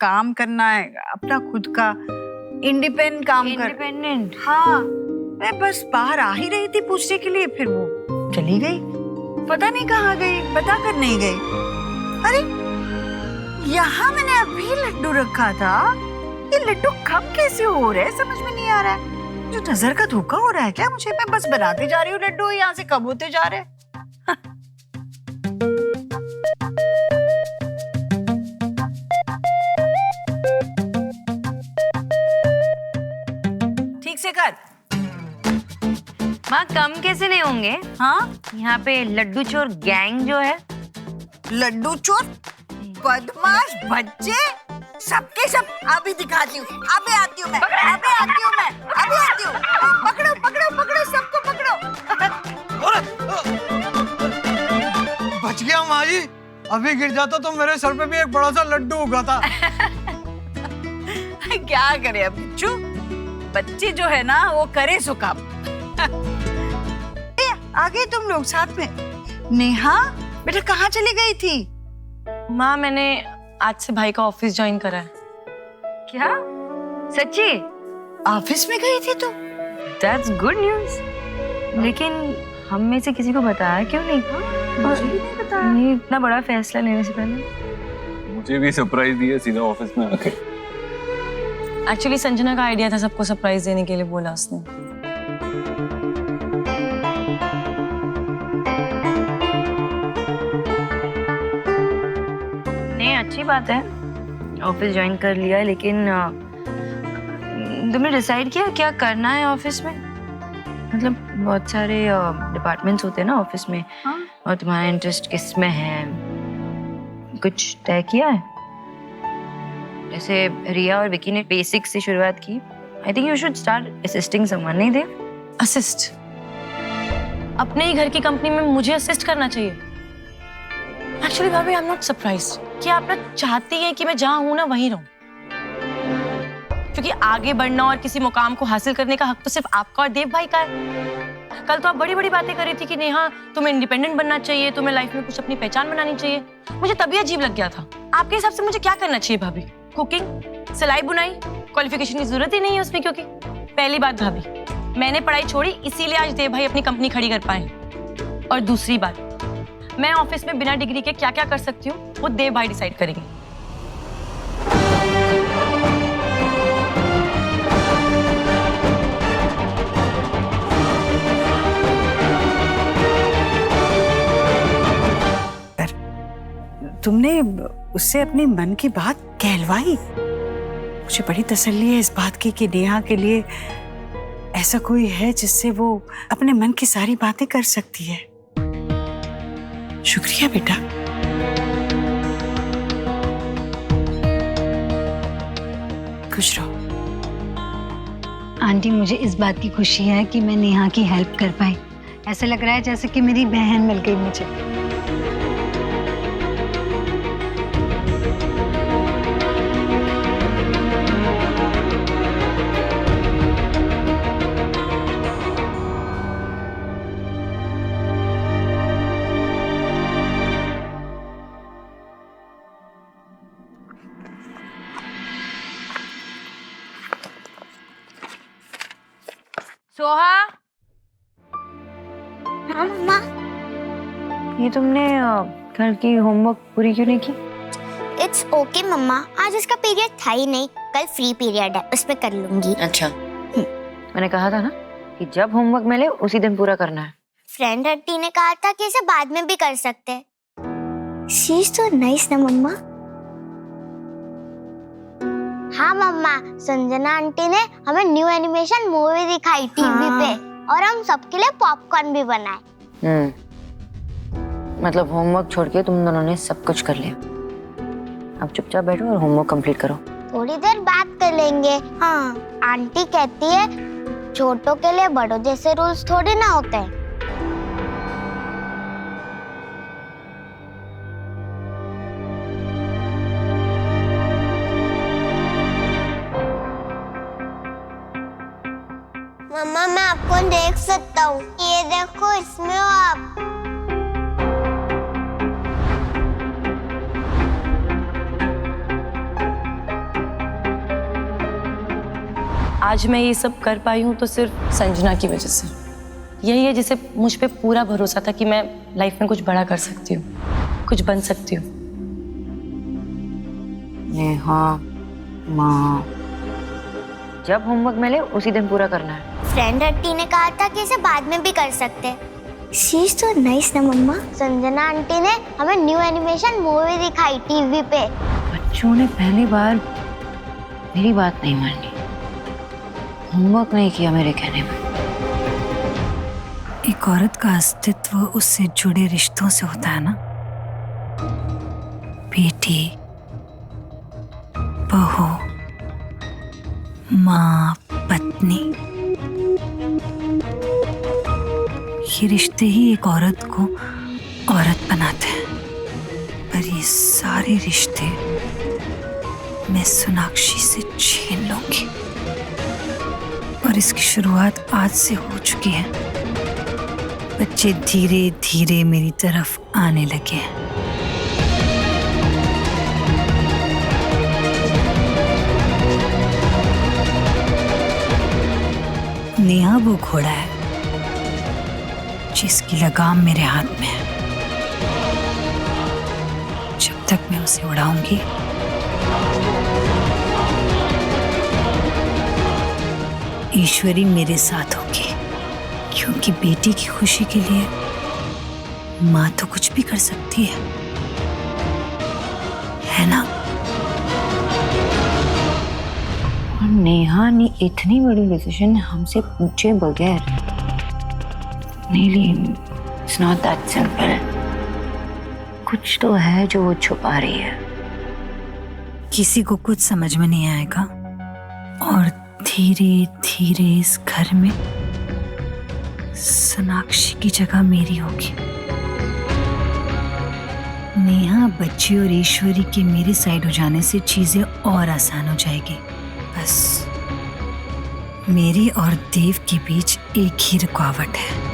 S3: काम करना है अपना खुद का, इंडिपेंडेंट काम कर।
S1: इंडिपेंडेंट?
S3: हाँ, मैं बस बाहर आ ही रही थी पूछने के लिए, फिर वो चली गई। पता नहीं कहाँ गई, बता कर नहीं गई। अरे यहाँ मैंने अभी लड्डू रखा था, ये लड्डू कब कैसे हो रहे हैं समझ में नहीं आ रहा है। जो नजर का धोखा हो रहा है क्या मुझे? मैं बस बनाते जा रही हूँ लड्डू, यहाँ से कब होते जा रहे हैं। ठीक से कर।
S1: माँ कम कैसे नहीं होंगे?
S3: हाँ,
S1: यहाँ पे लड्डू चोर गैंग जो है।
S3: लड्डू चोर, बदमाश बच्चे, सबके सब अभी दिखाती हूँ। अभी आती हूँ मैं, अभी आती हूँ मैं, अभी आती हूँ। पकड़ो पकड़ो पकड़ो, सबको पकड़ो।
S9: बच गया माँ जी, अभी गिर जाता तो मेरे सर पे भी एक बड़ा सा लड्डू उगा था।
S3: क्या करे अब बिच्छू, बच्चे जो है ना वो करे सो काम। आगे तुम लोग साथ में। नेहा बेटा कहाँ चली गई थी?
S8: माँ मैंने आज से भाई का ऑफिस ज्वाइन करा है।
S1: क्या सच्ची?
S3: ऑफिस में गई थी तू?
S1: That's good news. लेकिन हम में से किसी को बताया क्यों नहीं?
S3: मुझे भी नहीं बताया।
S1: नहीं, इतना बड़ा फैसला लेने से पहले
S11: मुझे भी सरप्राइज दिया सीधा ऑफिस में आके।
S8: एक्चुअली संजना का आइडिया था सबको सरप्राइज देने के लिए, बोला उसने।
S1: नहीं, अच्छी बात है ऑफिस ज्वाइन कर लिया, लेकिन तुमने डिसाइड किया क्या करना है ऑफिस में? मतलब बहुत सारे डिपार्टमेंट्स होते हैं ना ऑफिस में।
S3: हाँ?
S1: और तुम्हारा इंटरेस्ट किस में है, कुछ तय किया है? जैसे रिया और विकी ने बेसिक से शुरुआत की, I think you should start assisting someone. नहीं दे?
S8: असिस्ट? अपने ही घर की कंपनी में मुझे असिस्ट करना चाहिए? एक्चुअली भाभी आई एम नॉट सरप्राइज्ड कि आप ना चाहती हैं कि मैं जहां हूं ना वहीं रहूं, क्योंकि आगे बढ़ना और किसी मुकाम को हासिल करने का हक तो सिर्फ आपका और देव भाई का है। कल तो आप बड़ी बड़ी बातें कर रही थी कि नेहा तुम्हें इंडिपेंडेंट बनना चाहिए, तुम्हें लाइफ में कुछ अपनी पहचान बनानी चाहिए। मुझे तभी अजीब लग गया था। आपके हिसाब से मुझे क्या करना चाहिए भाभी? कुकिंग, सिलाई बुनाई, क्वालिफिकेशन की जरूरत ही नहीं है उसमें, क्योंकि पहली बात भाभी मैंने पढ़ाई छोड़ी इसीलिए आज देव भाई अपनी कंपनी खड़ी कर पाए। और दूसरी बात, मैं ऑफिस में बिना डिग्री के क्या क्या कर सकती हूँ वो देव भाई डिसाइड करेंगे।
S3: तुमने उससे अपने मन की बात कहलवाई? मुझे बड़ी तसल्ली है इस बात की कि नेहा के लिए ऐसा कोई है जिससे वो अपने मन की सारी बातें कर सकती है। शुक्रिया बेटा। खुश रहो।
S5: आंटी मुझे इस बात की खुशी है कि मैं नेहा की हेल्प कर पाई। ऐसा लग रहा है जैसे कि मेरी बहन मिल गई मुझे।
S1: सोहा,
S6: हाँ मम्मा।
S1: ये तुमने कल की होमवर्क पूरी क्यों नहीं की?
S6: इट्स ओके मम्मा, आज उसका पीरियड था ही नहीं, कल फ्री पीरियड है, उस पे कर लूंगी।
S1: अच्छा, मैंने कहा था ना कि जब होमवर्क मिले उसी दिन पूरा करना है।
S6: फ्रेंड आंटी ने कहा था कि इसे बाद में भी कर सकते। शी इज सो नाइस ना मम्मा। हाँ मम्मा, संजना आंटी ने हमें न्यू एनिमेशन मूवी दिखाई टीवी पे, और हम सबके लिए पॉपकॉर्न भी बनाए।
S1: मतलब होमवर्क छोड़ के तुम दोनों ने सब कुछ कर लिया। अब चुपचाप बैठो और होमवर्क कंप्लीट करो।
S6: थोड़ी देर बात कर लेंगे। हाँ, आंटी कहती है छोटों के लिए बड़ों जैसे रूल्स थोड़ी ना होते हैं। मम्मा, मैं आपको देख सकता हूँ, ये देखो, इसमें हो आप।
S8: आज मैं ये सब कर पाई हूँ तो सिर्फ संजना की वजह से। यही है जिसे मुझ पे पूरा भरोसा था कि मैं लाइफ में कुछ बड़ा कर सकती हूँ, कुछ बन सकती हूँ।
S1: नेहा माँ, जब होमवर्क मिले उसी दिन पूरा करना है।
S6: फ्रेंड आंटी ने कहा था कि इसे बाद में भी कर सकते। शी इज सो नाइस ना मम्मा। संजना आंटी ने हमें न्यू एनिमेशन मूवी दिखाई टीवी पे।
S1: बच्चों ने पहली बार मेरी बात नहीं मानी, होमवर्क नहीं किया मेरे कहने पर।
S3: एक औरत का अस्तित्व उससे जुड़े रिश्तों से होता है ना। बेटी, बहू, माँ, पत्नी, ये रिश्ते ही एक औरत को औरत बनाते हैं। पर ये सारे रिश्ते मैं सोनाक्षी से छीन लूंगी, और इसकी शुरुआत आज से हो चुकी है। बच्चे धीरे धीरे मेरी तरफ आने लगे हैं। नेहा वो घोड़ा है जिसकी लगाम मेरे हाथ में है। जब तक मैं उसे उड़ाऊंगी, ईश्वरी मेरे साथ होगी, क्योंकि बेटी की खुशी के लिए माँ तो कुछ भी कर सकती है ना?
S1: और नेहा ने इतनी बड़ी डिसीजन हमसे पूछे बगैर नहीं ली। It's not that simple. कुछ तो है जो वो छुपा रही है।
S3: किसी को कुछ समझ में नहीं आएगा, और धीरे धीरे इस घर में सोनाक्षी की जगह मेरी होगी। नेहा, बच्ची और ईश्वरी के मेरे साइड हो जाने से चीजें और आसान हो जाएगी। बस मेरे और देव के बीच एक ही रुकावट है।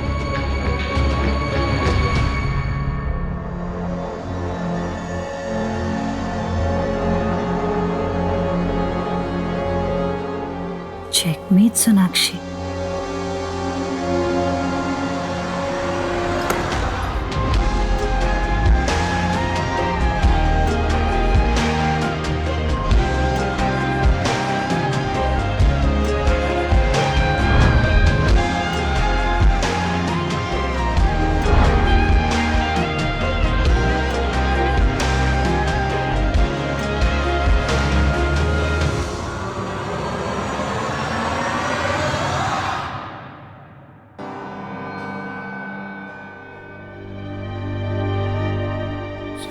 S3: Checkmate Sonakshi.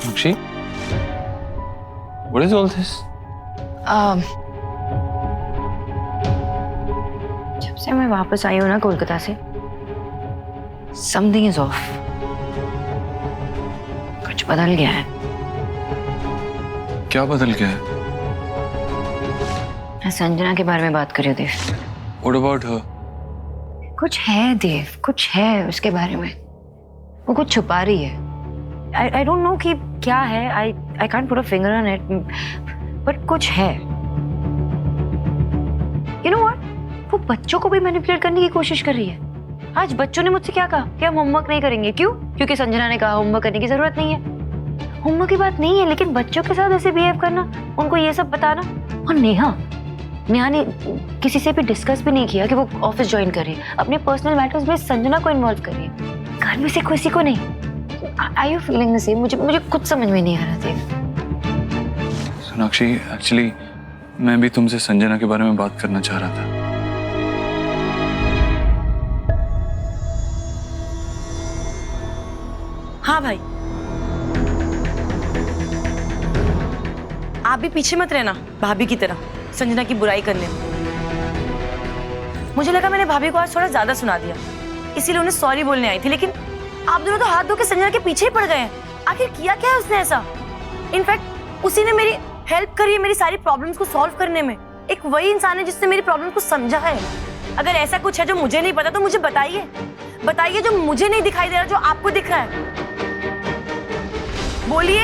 S11: Sakshi, what is all this?
S1: जब से मैं वापस आई हूँ ना कोलकाता से, something is off. कुछ बदल गया है।
S4: क्या बदल गया है?
S1: मैं संजना के बारे में बात कर रही हूँ देव।
S4: What about her?
S1: कुछ है देव, कुछ है उसके बारे में। वो कुछ छुपा रही है। I don't know कि क्या है। I can't put a finger on it. But कुछ है। You know what? वो बच्चों को भी मैनिपुलेट करने की कोशिश कर रही है। आज बच्चों ने मुझसे क्या कहा कि हम होमवर्क नहीं करेंगे। क्यों? क्योंकि संजना ने कहा होमवर्क करने की जरूरत नहीं है। होमवर्क की बात नहीं है, लेकिन बच्चों के साथ ऐसे बिहेव करना, उनको ये सब बताना। और नेहा ने किसी से भी डिस्कस भी नहीं किया कि वो ऑफिस ज्वाइन कर रही है। अपने पर्सनल मैटर्स में संजना को इन्वॉल्व कर रही है, घर में से किसी को नहीं। Are you feeling the same? मुझे कुछ समझ में नहीं आ रहा था।
S4: सोनाक्षी, एक्चुअली मैं भी तुमसे संजना के बारे में बात करना चाह रहा था।
S8: हाँ भाई, आप भी पीछे मत रहना भाभी की तरह संजना की बुराई करने में। मुझे लगा मैंने भाभी को आज थोड़ा ज्यादा सुना दिया, इसीलिए उन्हें सॉरी बोलने आई थी, लेकिन आप दोनों तो हाथ धो के संजना के पीछे ही पड़ गए हैं। आखिर किया क्या है उसने ऐसा? इनफैक्ट उसी ने मेरी हेल्प करी है मेरी सारी प्रॉब्लम्स को सॉल्व करने में। एक वही इंसान है जिसने मेरी प्रॉब्लम को समझा है। अगर ऐसा कुछ है जो मुझे नहीं पता तो मुझे बताइए जो मुझे नहीं दिखाई दे रहा, जो आपको दिख रहा है। बोलिए।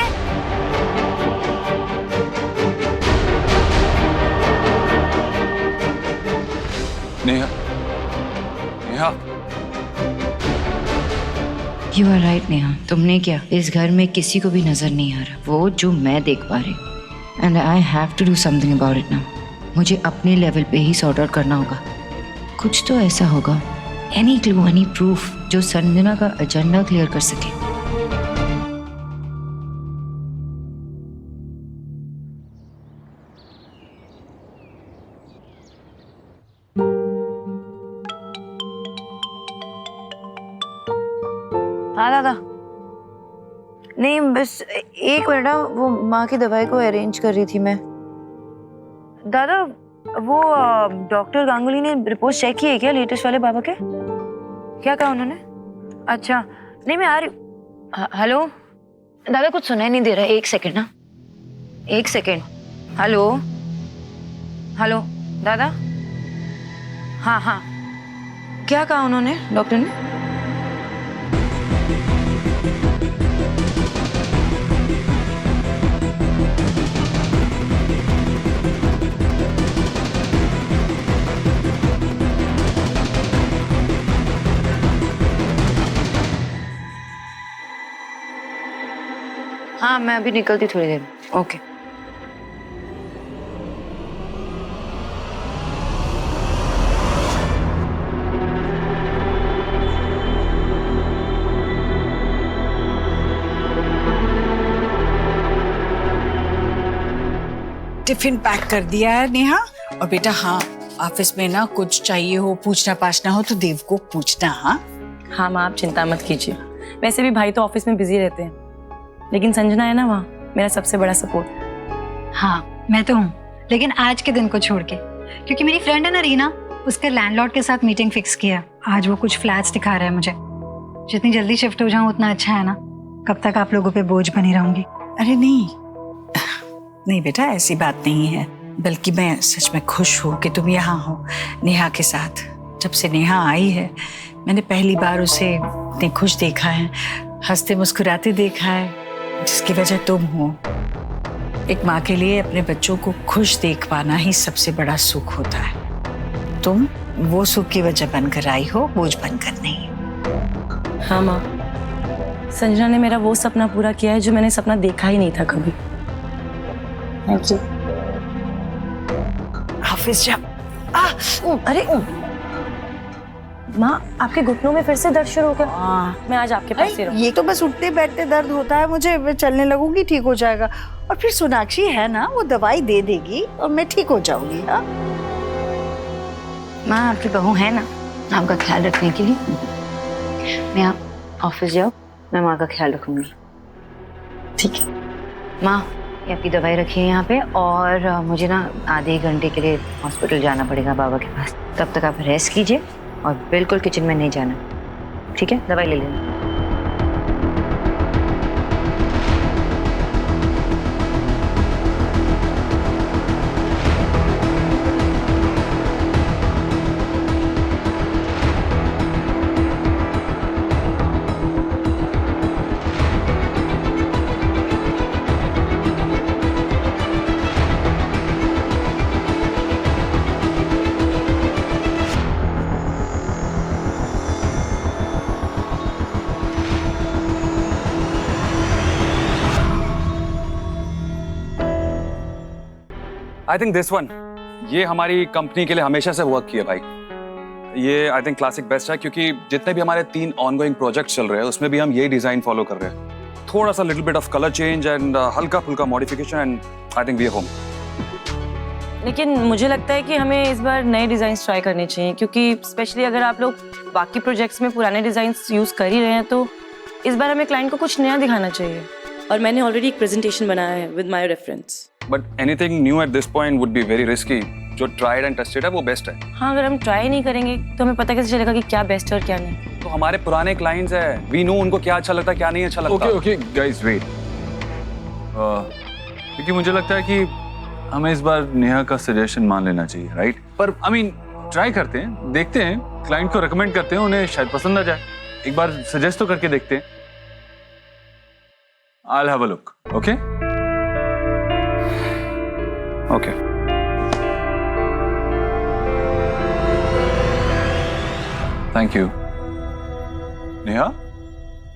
S4: Neha,
S1: you are right Neha, तुमने क्या, इस घर में किसी को भी नजर नहीं आ रहा वो जो मैं देख पा रही। And I have to do something about it now. मुझे अपने लेवल पे ही सॉर्ट आउट करना होगा। कुछ तो ऐसा होगा, एनी क्लू, एनी प्रूफ जो संजना का एजेंडा क्लियर कर सके। हाँ दादा, नहीं बस एक मिनट, वो माँ की दवाई को अरेंज कर रही थी मैं। दादा वो डॉक्टर गांगुली ने रिपोर्ट चेक की है क्या लेटेस्ट वाले बाबा के? क्या कहा उन्होंने? अच्छा नहीं मैं आ रही। हेलो दादा, कुछ सुनाई नहीं दे रहा है, एक सेकंड ना, एक सेकंड। हेलो हेलो दादा, हाँ क्या कहा उन्होंने डॉक्टर ने? हाँ मैं अभी निकलती थोड़ी देर में। ओके।
S3: टिफिन पैक कर दिया है नेहा। और बेटा हाँ, ऑफिस में ना कुछ चाहिए हो, पूछना पाछना हो तो देव को पूछना। हाँ
S8: माँ आप चिंता मत कीजिए, वैसे भी भाई तो ऑफिस में बिजी रहते हैं, लेकिन संजना है ना वहाँ, मेरा सबसे बड़ा सपोर्ट।
S5: हाँ मैं तो हूँ, लेकिन आज के दिन को छोड़ के, क्योंकि मेरी फ्रेंड है ना रीना, उसके लैंडलॉर्ड के साथ मीटिंग फिक्स किया। आज वो कुछ फ्लैट्स दिखा रहा है मुझे। जितनी जल्दी शिफ्ट हो जाऊँ उतना अच्छा है ना, कब तक आप लोगों पे बोझ बनी रहूंगी।
S3: अरे नहीं बेटा, ऐसी बात नहीं है, बल्कि मैं सच में खुश हूँ कि तुम यहाँ हो नेहा के साथ। जब से नेहा आई है मैंने पहली बार उसे इतनी खुश देखा है, हंसते मुस्कुराते देखा है, जिसकी वजह तुम हो। एक माँ के लिए अपने बच्चों को खुश देख पाना ही सबसे बड़ा सुख होता है। तुम वो सुख की वजह बनकर आई हो, बोझ बनकर नहीं।
S8: हाँ माँ, संजना ने मेरा वो सपना पूरा किया है जो मैंने सपना देखा ही नहीं था कभी। Thank you.
S3: ऑफिस जा।
S8: अरे माँ, आपके घुटनों में फिर से दर्द शुरू हो गया। मैं आज आपके पास ही रहूंगी।
S3: ये तो बस उठते बैठते दर्द होता है मुझे, मैं चलने लगूंगी ठीक हो जाएगा। और फिर सोनाक्षी है ना, वो दवाई दे देगी और मैं ठीक हो जाऊंगी। हाँ
S1: माँ आपकी बहू है ना आपका ख्याल रखने के लिए। मैं आप ऑफिस जाओ, मैं माँ का ख्याल रखूंगी।
S3: ठीक है
S1: माँ, ये आपकी दवाई रखी है यहाँ पे, और मुझे ना आधे घंटे के लिए हॉस्पिटल जाना पड़ेगा बाबा के पास। तब तक आप रेस्ट कीजिए और बिल्कुल किचन में नहीं जाना, ठीक है? दवाई ले लेना।
S11: आई थिंक दिस वन, ये हमारी कंपनी के लिए हमेशा से वर्क किया भाई। ये आई थिंक क्लासिक बेस्ट है, क्योंकि जितने भी हमारे 3 ऑनगोइंग प्रोजेक्ट्स चल रहे हैं उसमें भी हम ये डिजाइन फॉलो कर रहे हैं। थोड़ा सा little bit of colour change and हल्का फुल्का modification and I think we are home.
S8: लेकिन मुझे लगता है कि हमें इस बार नए डिजाइन ट्राई करने चाहिए, क्योंकि स्पेशली अगर आप लोग बाकी प्रोजेक्ट्स में पुराने डिजाइन यूज कर ही रहे हैं तो इस बार हमें क्लाइंट को कुछ नया दिखाना चाहिए। और मैंने ऑलरेडी एक प्रेजेंटेशन बनाया है with my reference.
S11: But anything new at this point would be very risky. जो ट्राइड एंड टेस्टेड है वो बेस्ट है।
S8: हाँ, अगर हम ट्राई नहीं करेंगे तो हमें पता कैसे चलेगा कि क्या बेस्ट है और क्या नहीं।
S11: तो हमारे पुराने क्लाइंट्स हैं, वी नो उनको क्या अच्छा लगता है क्या नहीं अच्छा लगता।
S4: ओके गाइस वेट, क्योंकि मुझे लगता है कि हमें इस बार नेहा का सजेशन मान लेना चाहिए, राइट? पर आई मीन ट्राई करते हैं, देखते हैं, क्लाइंट को रिकमेंड करते हैं, उन्हें शायद पसंद आ जाए। एक बार सजेस्ट तो करके देखते हैं। I'll have a look, okay?
S11: Okay.
S4: Thank you. Neha,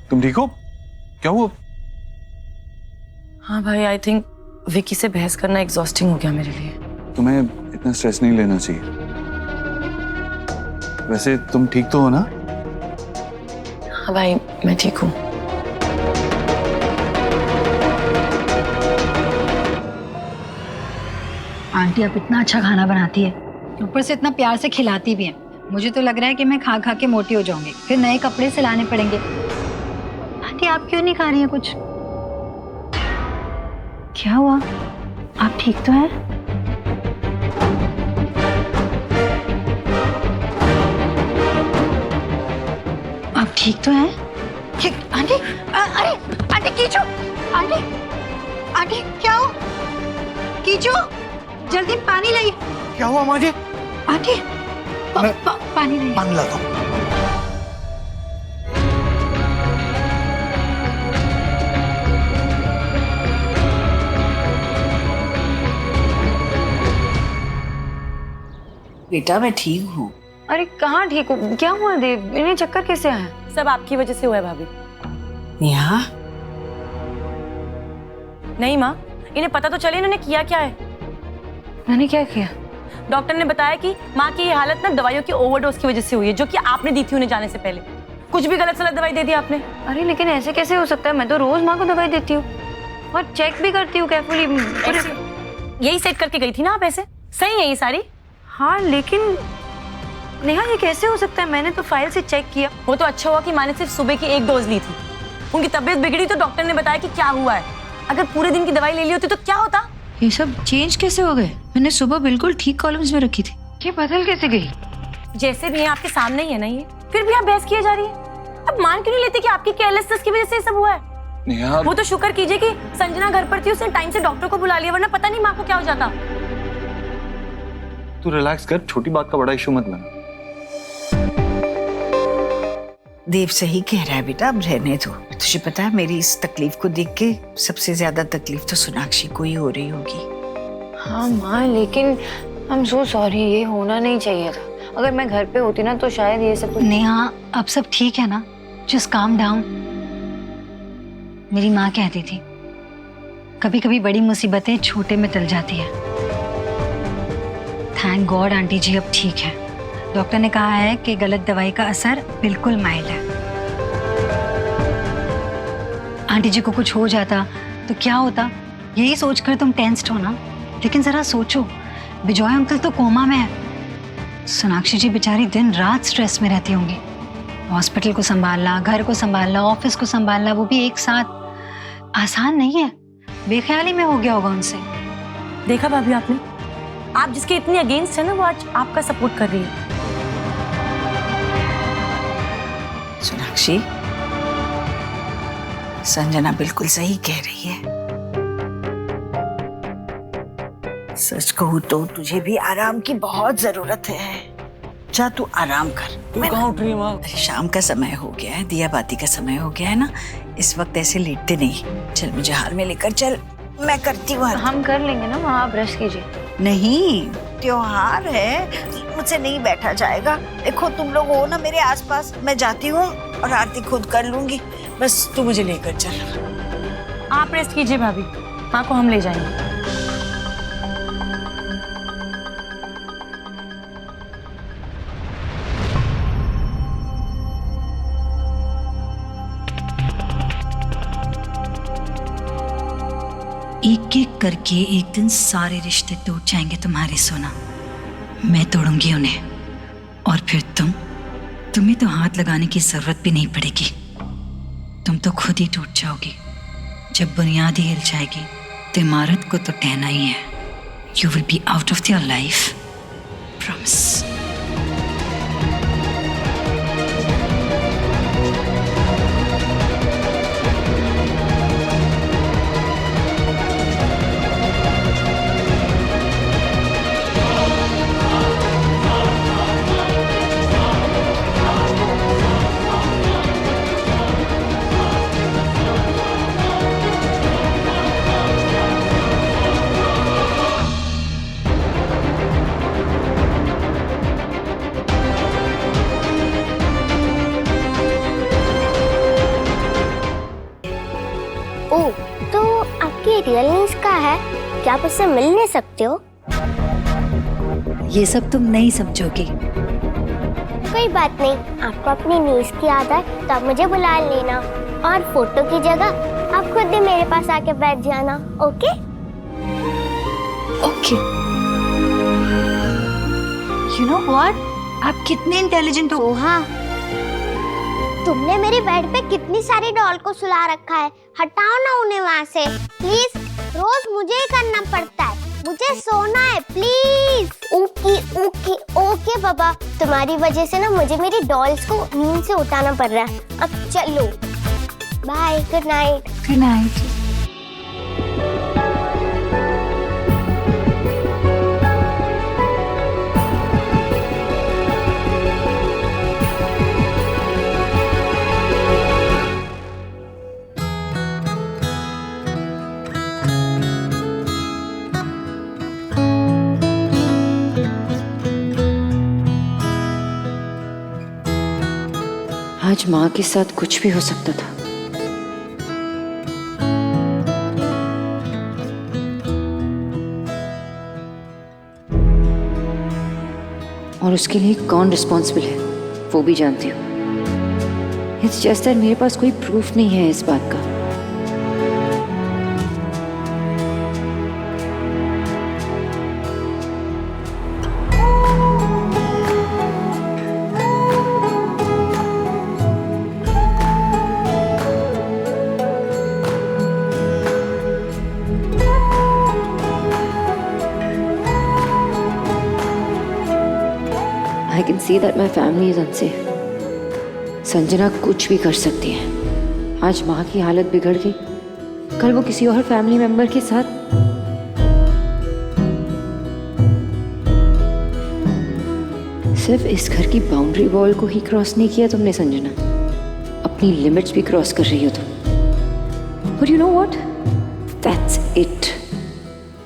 S4: तुम ठीक हो? क्या हुआ?
S8: हाँ भाई, आई थिंक विकी से बहस करना एग्जॉस्टिंग हो गया मेरे लिए।
S4: तुम्हें इतना स्ट्रेस नहीं लेना चाहिए। वैसे तुम ठीक तो हो ना?
S8: हाँ भाई, मैं ठीक हूँ।
S5: आंटी आप इतना अच्छा खाना बनाती है, ऊपर से इतना प्यार से खिलाती भी है। मुझे तो लग रहा है कि मैं खा खा के मोटी हो जाऊंगी, फिर नए कपड़े सिलाने पड़ेंगे। आंटी आप क्यों नहीं खा रही हैं कुछ? क्या हुआ? आप ठीक तो हैं? आप ठीक तो हैं? आंटी, अरे आंटी कीचो, आंटी, आंटी क्या हो? कीचो, जल्दी पानी लाइए।
S9: क्या हुआ माँ जी?
S5: आंटी पानी लाइए।
S9: पानी लाता हूँ।
S3: बेटा मैं ठीक हूँ।
S8: अरे कहाँ ठीक हूँ? क्या हुआ देव? इन्हें चक्कर कैसे आया? सब आपकी वजह से हुआ है भाभी।
S3: नेहा,
S8: नहीं माँ, इन्हें पता तो चले इन्होंने किया क्या है।
S5: मैंने क्या किया?
S8: डॉक्टर ने बताया कि माँ की ये हालत ना दवाइयों की ओवरडोज की वजह से हुई है, जो कि आपने दी थी उन्हें जाने से पहले। कुछ भी गलत सलत दवाई दे दी आपने। अरे लेकिन ऐसे कैसे हो सकता है? मैं तो रोज माँ को दवाई देती हूँ और चेक भी करती हूँ केयरफुली। यही सेट करके गई थी ना आप? ऐसे सही है ये सारी? हाँ लेकिन नेहा ये कैसे हो सकता है? मैंने तो फाइल से चेक किया। वो तो अच्छा हुआ कि माँ ने सिर्फ सुबह की 1 डोज ली थी। उनकी तबीयत बिगड़ी तो डॉक्टर ने बताया कि क्या हुआ है। अगर पूरे दिन की दवाई ले ली होती तो क्या होता?
S5: ये सब चेंज कैसे हो गए? मैंने सुबह बिल्कुल ठीक कॉलम्स में रखी थी, ये बदल कैसे गई?
S8: जैसे भी है आपके सामने ही है ना ये, फिर भी आप बहस किए जा रही है। अब मान क्यों नहीं लेते कि आपकी केयरलेसनेस की वजह से ये सब हुआ है?
S4: नेहा,
S8: वो तो शुक्र कीजिए कि संजना घर पर थी, उसने टाइम से डॉक्टर को बुला लिया, वरना पता नहीं माँ को क्या हो जाता।
S4: तू रिलैक्स कर, छोटी बात का बड़ा इशू मत बना।
S3: देव सही कह रहा है बेटा, अब रहने दो। तुझे पता है मेरी इस तकलीफ को देख के सबसे ज्यादा तकलीफ तो सोनाक्षी को ही हो रही होगी।
S1: हाँ माँ, लेकिन आई एम सो सॉरी, ये होना नहीं चाहिए था। अगर मैं घर पे होती ना तो शायद ये सब।
S5: नेहा अब सब ठीक है ना? Just calm down. मेरी माँ कहती थी कभी कभी बड़ी मुसीबतें छोटे में टल जाती है। थैंक गॉड आंटी जी अब ठीक है। डॉक्टर ने कहा है कि गलत दवाई का असर बिल्कुल माइल्ड है। आंटी जी को कुछ हो जाता तो क्या होता, यही सोचकर तुम टेंस्ड हो ना। लेकिन जरा सोचो, बिजॉय अंकल तो कोमा में है। सोनाक्षी जी बेचारी दिन रात स्ट्रेस में रहती होंगी। हॉस्पिटल को संभालना, घर को संभालना, ऑफिस को संभालना, वो भी एक साथ आसान नहीं है। बेख्याली में हो गया होगा उनसे।
S8: देखा भाभी आपने, आप जिसके इतनी अगेंस्ट है ना, वो आज आपका सपोर्ट कर रही है।
S3: सोनाक्षी, संजना बिल्कुल सही कह रही है। सच कहूँ तो तुझे भी आराम की बहुत जरूरत है। जा तू आराम कर।
S11: तू कहाँ उठ रही है माँ?
S3: अरे शाम का समय हो गया है, दिया बाती का समय हो गया है ना, इस वक्त ऐसे लेटते नहीं। चल मुझे हाल में लेकर चल, मैं करती हूँ।
S1: हम कर लेंगे ना माँ, आप ब्रश कीजिए।
S3: नहीं, त्योहार है, मुझसे नहीं बैठा जाएगा। देखो तुम लोग हो ना मेरे आसपास, मैं जाती हूँ और आरती खुद कर लूंगी। बस तू मुझे लेकर चल।
S8: आप रेस्ट कीजिए भाभी, माँ को हम ले जाएंगे।
S5: एक एक करके एक दिन सारे रिश्ते टूट जाएंगे तुम्हारे सोना। मैं तोड़ूंगी उन्हें और फिर तुम्हें तो हाथ लगाने की जरूरत भी नहीं पड़ेगी। तुम तो खुद ही टूट जाओगी। जब बुनियाद ही हिल जाएगी तो इमारत को तो टहना ही है। You will be out of your life, promise.
S6: Oh, तो आपकी रियल नीस का है? क्या आप उससे मिल नहीं सकते हो?
S5: ये सब तुम नहीं समझोगी।
S6: कोई बात नहीं, आपको अपनी नीस की याद है तो आप मुझे बुला लेना और फोटो की जगह आप खुद ही मेरे पास आके बैठ जाना। Okay?
S5: Okay. You know what, आप कितने इंटेलिजेंट हो।
S6: हाँ, तुमने मेरी बेड पे कितनी सारी डॉल को सुला रखा है। हटाओ ना उन्हें वहाँ से प्लीज। रोज मुझे ही करना पड़ता है। मुझे सोना है प्लीज। ओके ओके ओके बाबा, तुम्हारी वजह से ना मुझे मेरी डॉल्स को नींद से उठाना पड़ रहा है। अब चलो, bye, good night.
S5: Good night.
S1: आज माँ के साथ कुछ भी हो सकता था। और उसके लिए कौन रिस्पॉन्सिबल है वो भी जानती हूँ। इट्स जस्ट दैट मेरे पास कोई प्रूफ नहीं है इस बात का। I can see that my family is unsafe. Sanjana कुछ भी कर सकती है। आज माँ की हालत बिगड़ गई, कल वो किसी और फैमिली मेंबर के साथ। सिर्फ इस घर की बाउंड्री वॉल को ही क्रॉस नहीं किया तुमने संजना, अपनी लिमिट्स भी क्रॉस कर रही हो तुम। But you know what? That's it.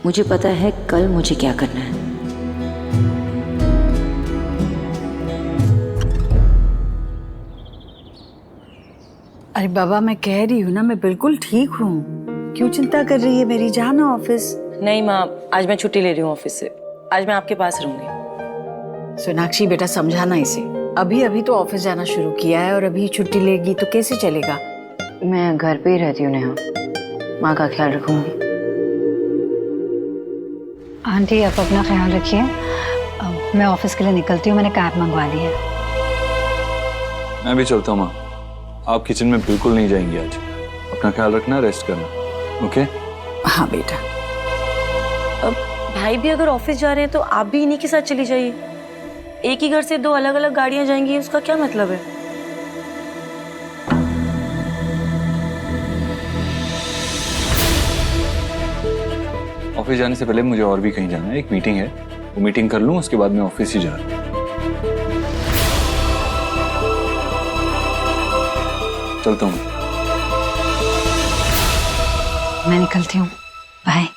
S1: मुझे पता है कल मुझे क्या करना है।
S3: अरे बाबा, मैं कह रही हूँ ना, मैं बिल्कुल ठीक हूँ। क्यों चिंता कर रही है मेरी? जाना ऑफिस।
S8: नहीं माँ, आज मैं छुट्टी ले रही हूँ ऑफिस से। आज मैं आपके पास रहूंगी।
S3: सोनाक्षी बेटा, समझाना इसे। अभी अभी तो ऑफिस जाना शुरू किया है और अभी छुट्टी लेगी तो कैसे चलेगा?
S1: मैं घर पे ही रहती हूँ नेहा, माँ का ख्याल रखूंगी।
S5: आंटी, आप अपना ख्याल रखिए। मैं ऑफिस के लिए निकलती हूँ, मैंने कैब मंगवा ली है।
S4: मैं भी चलता हूँ माँ। आप किचन में बिल्कुल नहीं जाएंगी आज। अपना ख्याल रखना, रेस्ट करना। ओके?
S3: हाँ बेटा।
S8: अब भाई भी अगर ऑफिस जा रहे हैं तो आप भी इन्हीं के साथ चली जाइए। एक ही घर से दो अलग अलग गाड़ियां जाएंगी, उसका क्या मतलब है?
S4: ऑफिस जाने से पहले मुझे और भी कहीं जाना है। एक मीटिंग है, वो मीटिंग कर लूँ, उसके बाद मैं ऑफिस ही जा रहा हूँ। चलता हूँ।
S5: मैं निकलती हूँ, बाय।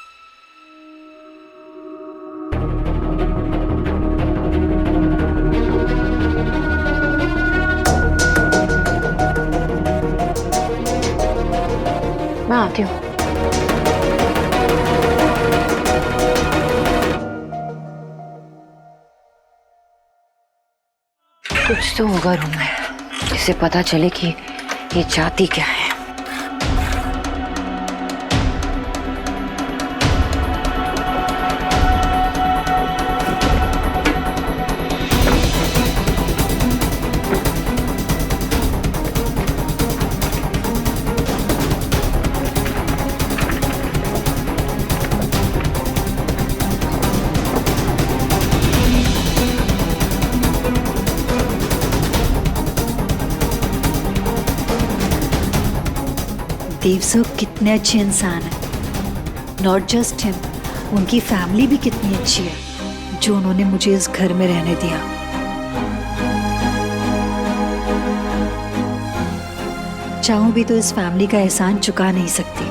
S1: मैं आती हूँ। कुछ तो होगा रूम में, जिससे पता चले कि ये जाती क्या है।
S5: देव सर कितने अच्छे इंसान हैं। नॉट जस्ट हिम, उनकी फैमिली भी कितनी अच्छी है जो उन्होंने मुझे इस घर में रहने दिया। चाहूं भी तो इस फैमिली का एहसान चुका नहीं सकती।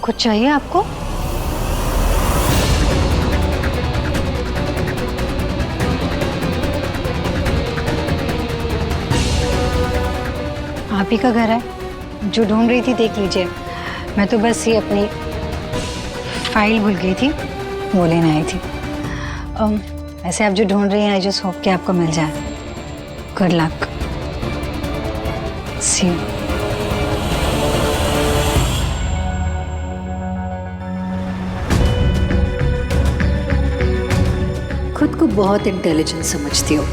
S5: कुछ चाहिए आपको? आप ही का घर है? जो ढूंढ रही थी देख लीजिए। मैं तो बस ये अपनी फाइल भूल गई थी, वो लेने आई थी। ऐसे आप जो ढूंढ रही हैं, आई जस्ट होप कि आपको मिल जाए। Good luck. See you. खुद को बहुत इंटेलिजेंट समझती हो,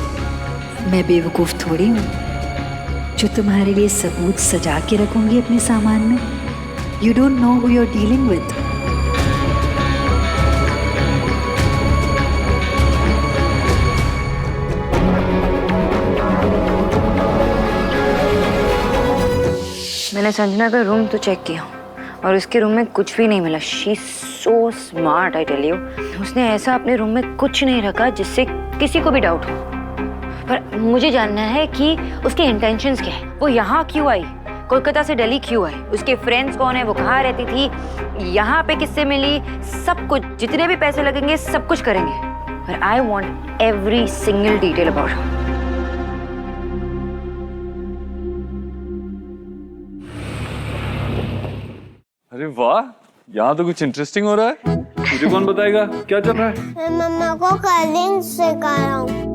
S5: मैं बेवकूफ थोड़ी हूँ जो तुम्हारे लिए सबूत सजा के रखूंगी अपने सामान में। You don't know who you are dealing with.
S1: मैंने संजना का रूम तो चेक किया और उसके रूम में कुछ भी नहीं मिला। She so smart, I tell you. उसने ऐसा अपने रूम में कुछ नहीं रखा जिससे किसी को भी डाउट हो। पर मुझे जानना है कि उसके इंटेंशंस क्या है। वो यहाँ क्यों आई, कोलकाता से दिल्ली क्यों आई, उसके फ्रेंड्स कौन है, वो कहाँ रहती थी, यहाँ पे किससे मिली, सब कुछ, जितने भी पैसे लगेंगे सब कुछ करेंगे। पर I want every single detail about her.
S4: अरे वाह, यहाँ तो कुछ इंटरेस्टिंग हो रहा है। मुझे कौन बताएगा क्या चल रहा है?
S6: मैं मम्मा को कलिंग सिखा रहा हूँ।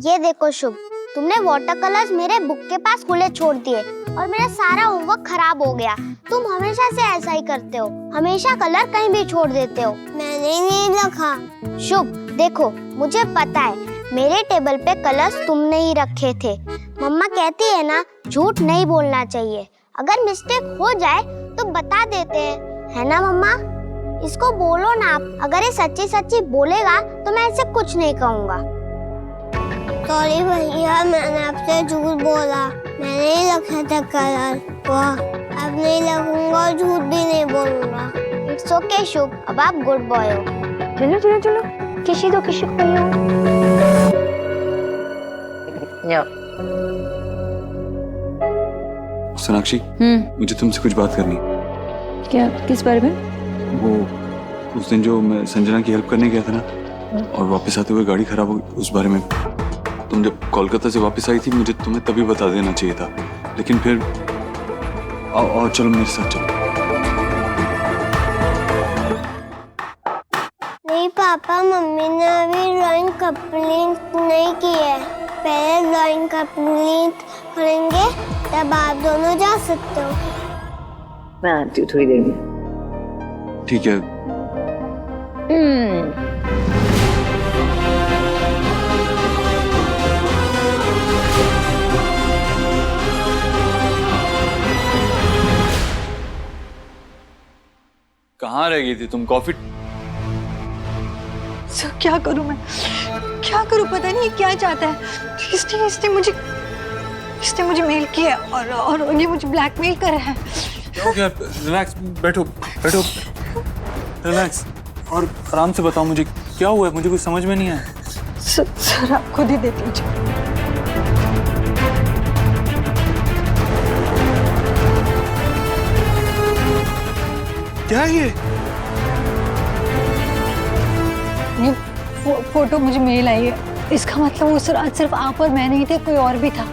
S6: ये देखो शुभ, तुमने वाटर कलर्स मेरे बुक के पास खुले छोड़ दिए और मेरा सारा होमवर्क खराब हो गया। तुम हमेशा से ऐसा ही करते हो, हमेशा कलर कहीं भी छोड़ देते हो। मैंने नहीं रखा। शुभ देखो, मुझे पता है मेरे टेबल पे कलर्स तुमने ही रखे थे। मम्मा कहती है ना, झूठ नहीं बोलना चाहिए। अगर मिस्टेक हो जाए तो बता देते हैं, है ना मम्मा? इसको बोलो ना आप। अगर ये सच्ची सच्ची बोलेगा तो मैं इसे कुछ नहीं कहूँगा। सॉरी भैया, मैंने आपसे झूठ बोला। मैंने ही रखा था कलर। वाह, अब नहीं लगूंगा, झूठ भी नहीं बोलूंगा। इट्स ओके शुभ, अब आप गुड बॉय हो।
S1: चलो चलो चलो, किसी को
S4: सोनाक्षी, मुझे तुमसे कुछ बात करनी है।
S1: क्या? किस बारे में?
S4: वो उस दिन जो मैं संजना की हेल्प करने गया था ना, और वापस आते हुए गाड़ी खराब हो गई, उस बारे में। तुम जब कोलकाता से वापस आई थी, मुझे तुम्हें तभी बता देना चाहिए था, लेकिन फिर और चलो मेरे साथ चलो।
S6: नहीं पापा, मम्मी ने अभी ड्राइंग कंप्लीट नहीं की है। पहले ड्राइंग कंप्लीट करेंगे तब आप दोनों जा सकते हो।
S1: मैं आती हूँ थोड़ी देर में।
S4: ठीक है। कहाँ रह गई थी तुम? कॉफी?
S5: सर क्या करूं मैं, क्या करूं, पता नहीं क्या चाहता है। इसने मुझे मेल किया और ये मुझे ब्लैकमेल कर रहा है।
S4: क्या हो गया? रिलैक्स, बैठो बैठो, रिलैक्स और आराम से बताओ मुझे क्या हुआ है। मुझे कुछ समझ में नहीं आया।
S5: सर आप खुद ही देख लीजिए।
S4: क्या है ये?
S5: फोटो मुझे मेल आई है। इसका मतलब वो सर आज सिर्फ आप और मैं नहीं थे, कोई और भी था।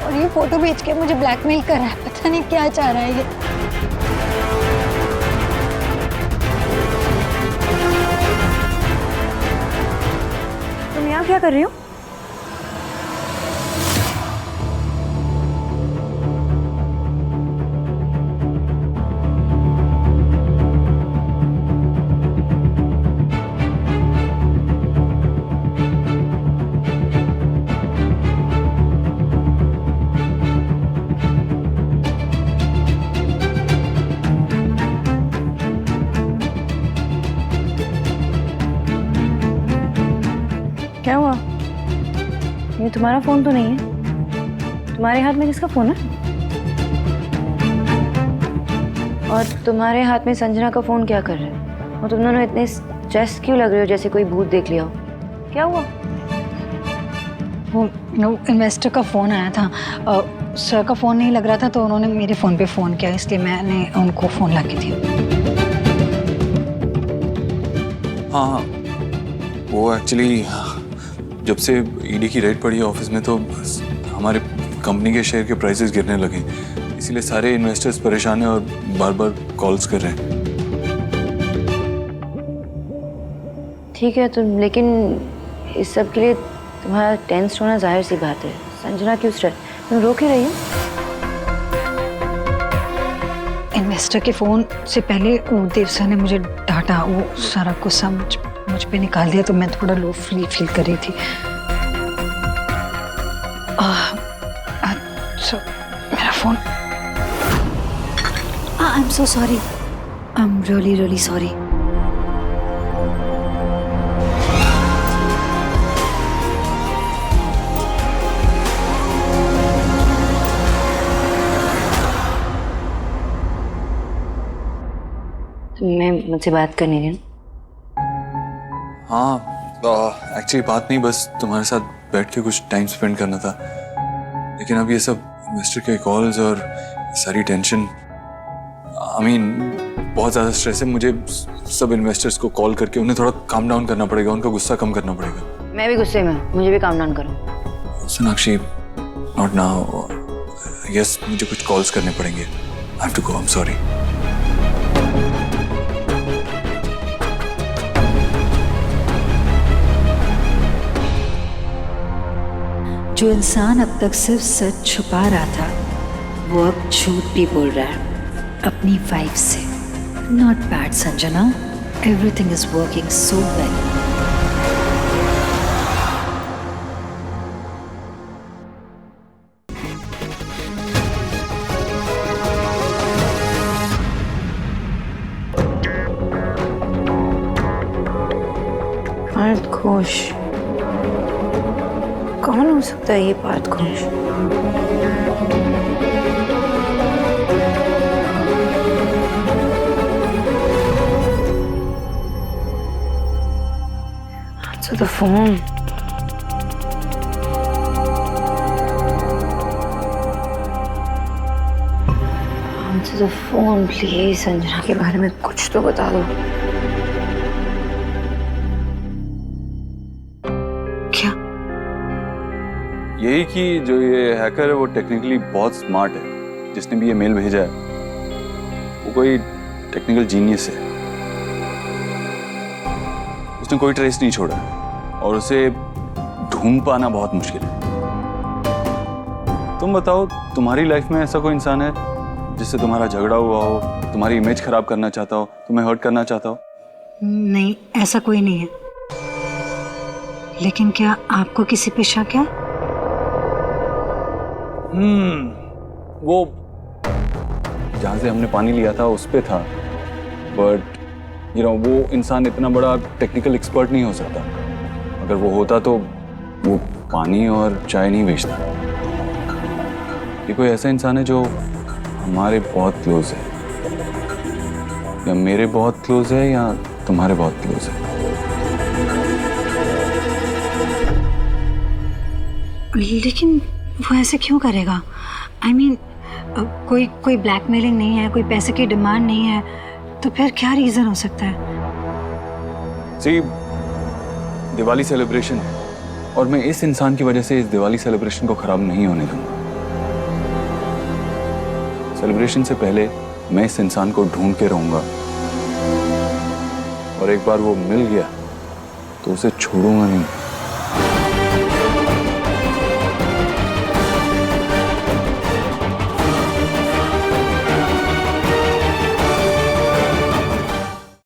S5: और ये फोटो भेज के मुझे ब्लैकमेल कर रहा है। पता नहीं क्या चाह रहा है ये।
S1: तुम यहाँ क्या कर रही हो?
S8: क्या हुआ? ये तुम्हारा फोन तो नहीं है। तुम्हारे हाथ में किसका फोन है? और तुम्हारे हाथ में संजना का फोन क्या कर रहे हो? और तुम दोनों इतने स्ट्रेस क्यों लग रहे हो, जैसे कोई भूत देख लिया हो? क्या हुआ?
S5: वो इन्वेस्टर का फ़ोन आया था। सर का फ़ोन नहीं लग रहा था तो उन्होंने मेरे फ़ोन पे फ़ोन किया, इसलिए मैंने उनको फ़ोन ला के दिया।
S4: हाँ, वो एक्चुअली जब से ईडी की रेड पड़ी है ऑफिस में तो हमारे कंपनी के शेयर के प्राइसेस गिरने लगे, इसीलिए सारे इन्वेस्टर्स परेशान हैं और बार बार कॉल्स कर रहे हैं।
S8: ठीक है तुम, लेकिन इस सब के लिए तुम्हारा टेंस होना जाहिर सी बात है। संजना क्यों स्ट्रेस? तुम रोक ही रही हो।
S5: इन्वेस्टर के फ़ोन से पहले देव सर ने मुझे डांटा, वो सारा गुस्सा मुझ पे निकाल दिया, तो मैं थोड़ा लो फील कर रही थी। मेरा phone. I am so sorry, I am really sorry.
S8: मैं मुझसे बात करनी थी।
S4: हाँ, एक्चुअली बात नहीं, बस तुम्हारे साथ बैठ के कुछ टाइम स्पेंड करना था। लेकिन अब ये सब इन्वेस्टर के कॉल्स और सारी टेंशन, बहुत ज़्यादा स्ट्रेस है मुझे। सब इन्वेस्टर्स को कॉल करके उन्हें थोड़ा काम डाउन करना पड़ेगा, उनका गुस्सा कम करना पड़ेगा।
S8: मैं भी गुस्से में हूँ, मुझे भी काम डाउन करो।
S4: Sonakshi, not now. यस, मुझे कुछ कॉल्स करने पड़ेंगे। I have to go, I am sorry.
S5: जो इंसान अब तक सिर्फ सच छुपा रहा था, वो अब झूठ भी बोल रहा है अपनी वाइफ से। Not bad Sanjana, everything is working so well.
S8: Parth Ghosh कौन हो सकता है? ये Partha Ghosh answer the phone. Answer the phone please. Sanjana के बारे में कुछ तो बता दो।
S11: यही कि जो ये हैकर है वो टेक्निकली बहुत स्मार्ट है। जिसने भी ये मेल भेजा है वो कोई टेक्निकल जीनियस है। उसने कोई ट्रेस नहीं छोड़ा और उसे ढूंढ पाना बहुत मुश्किल है। तुम बताओ, तुम्हारी लाइफ में ऐसा कोई इंसान है जिससे तुम्हारा झगड़ा हुआ हो, तुम्हारी इमेज खराब करना चाहता हो, तुम्हें हर्ट करना चाहता हो?
S5: नहीं, ऐसा कोई नहीं है। लेकिन क्या आपको किसी पे शक है?
S11: वो जहां से हमने पानी लिया था उस पे था, बट वो इंसान इतना बड़ा टेक्निकल एक्सपर्ट नहीं हो सकता। अगर वो होता तो वो पानी और चाय नहीं बेचता। ये कोई ऐसा इंसान है जो हमारे बहुत क्लोज है, या मेरे बहुत क्लोज है, या तुम्हारे बहुत क्लोज है।
S5: लेकिन वो ऐसे क्यों करेगा? I mean, कोई ब्लैकमेलिंग नहीं है, कोई पैसे की डिमांड नहीं है, तो फिर क्या रीजन हो सकता है?
S11: दिवाली सेलिब्रेशन है और मैं इस इंसान की वजह से इस दिवाली सेलिब्रेशन को खराब नहीं होने दूंगा। सेलिब्रेशन से पहले मैं इस इंसान को ढूंढ के रहूंगा और एक बार वो मिल गया तो उसे छोड़ूंगा नहीं।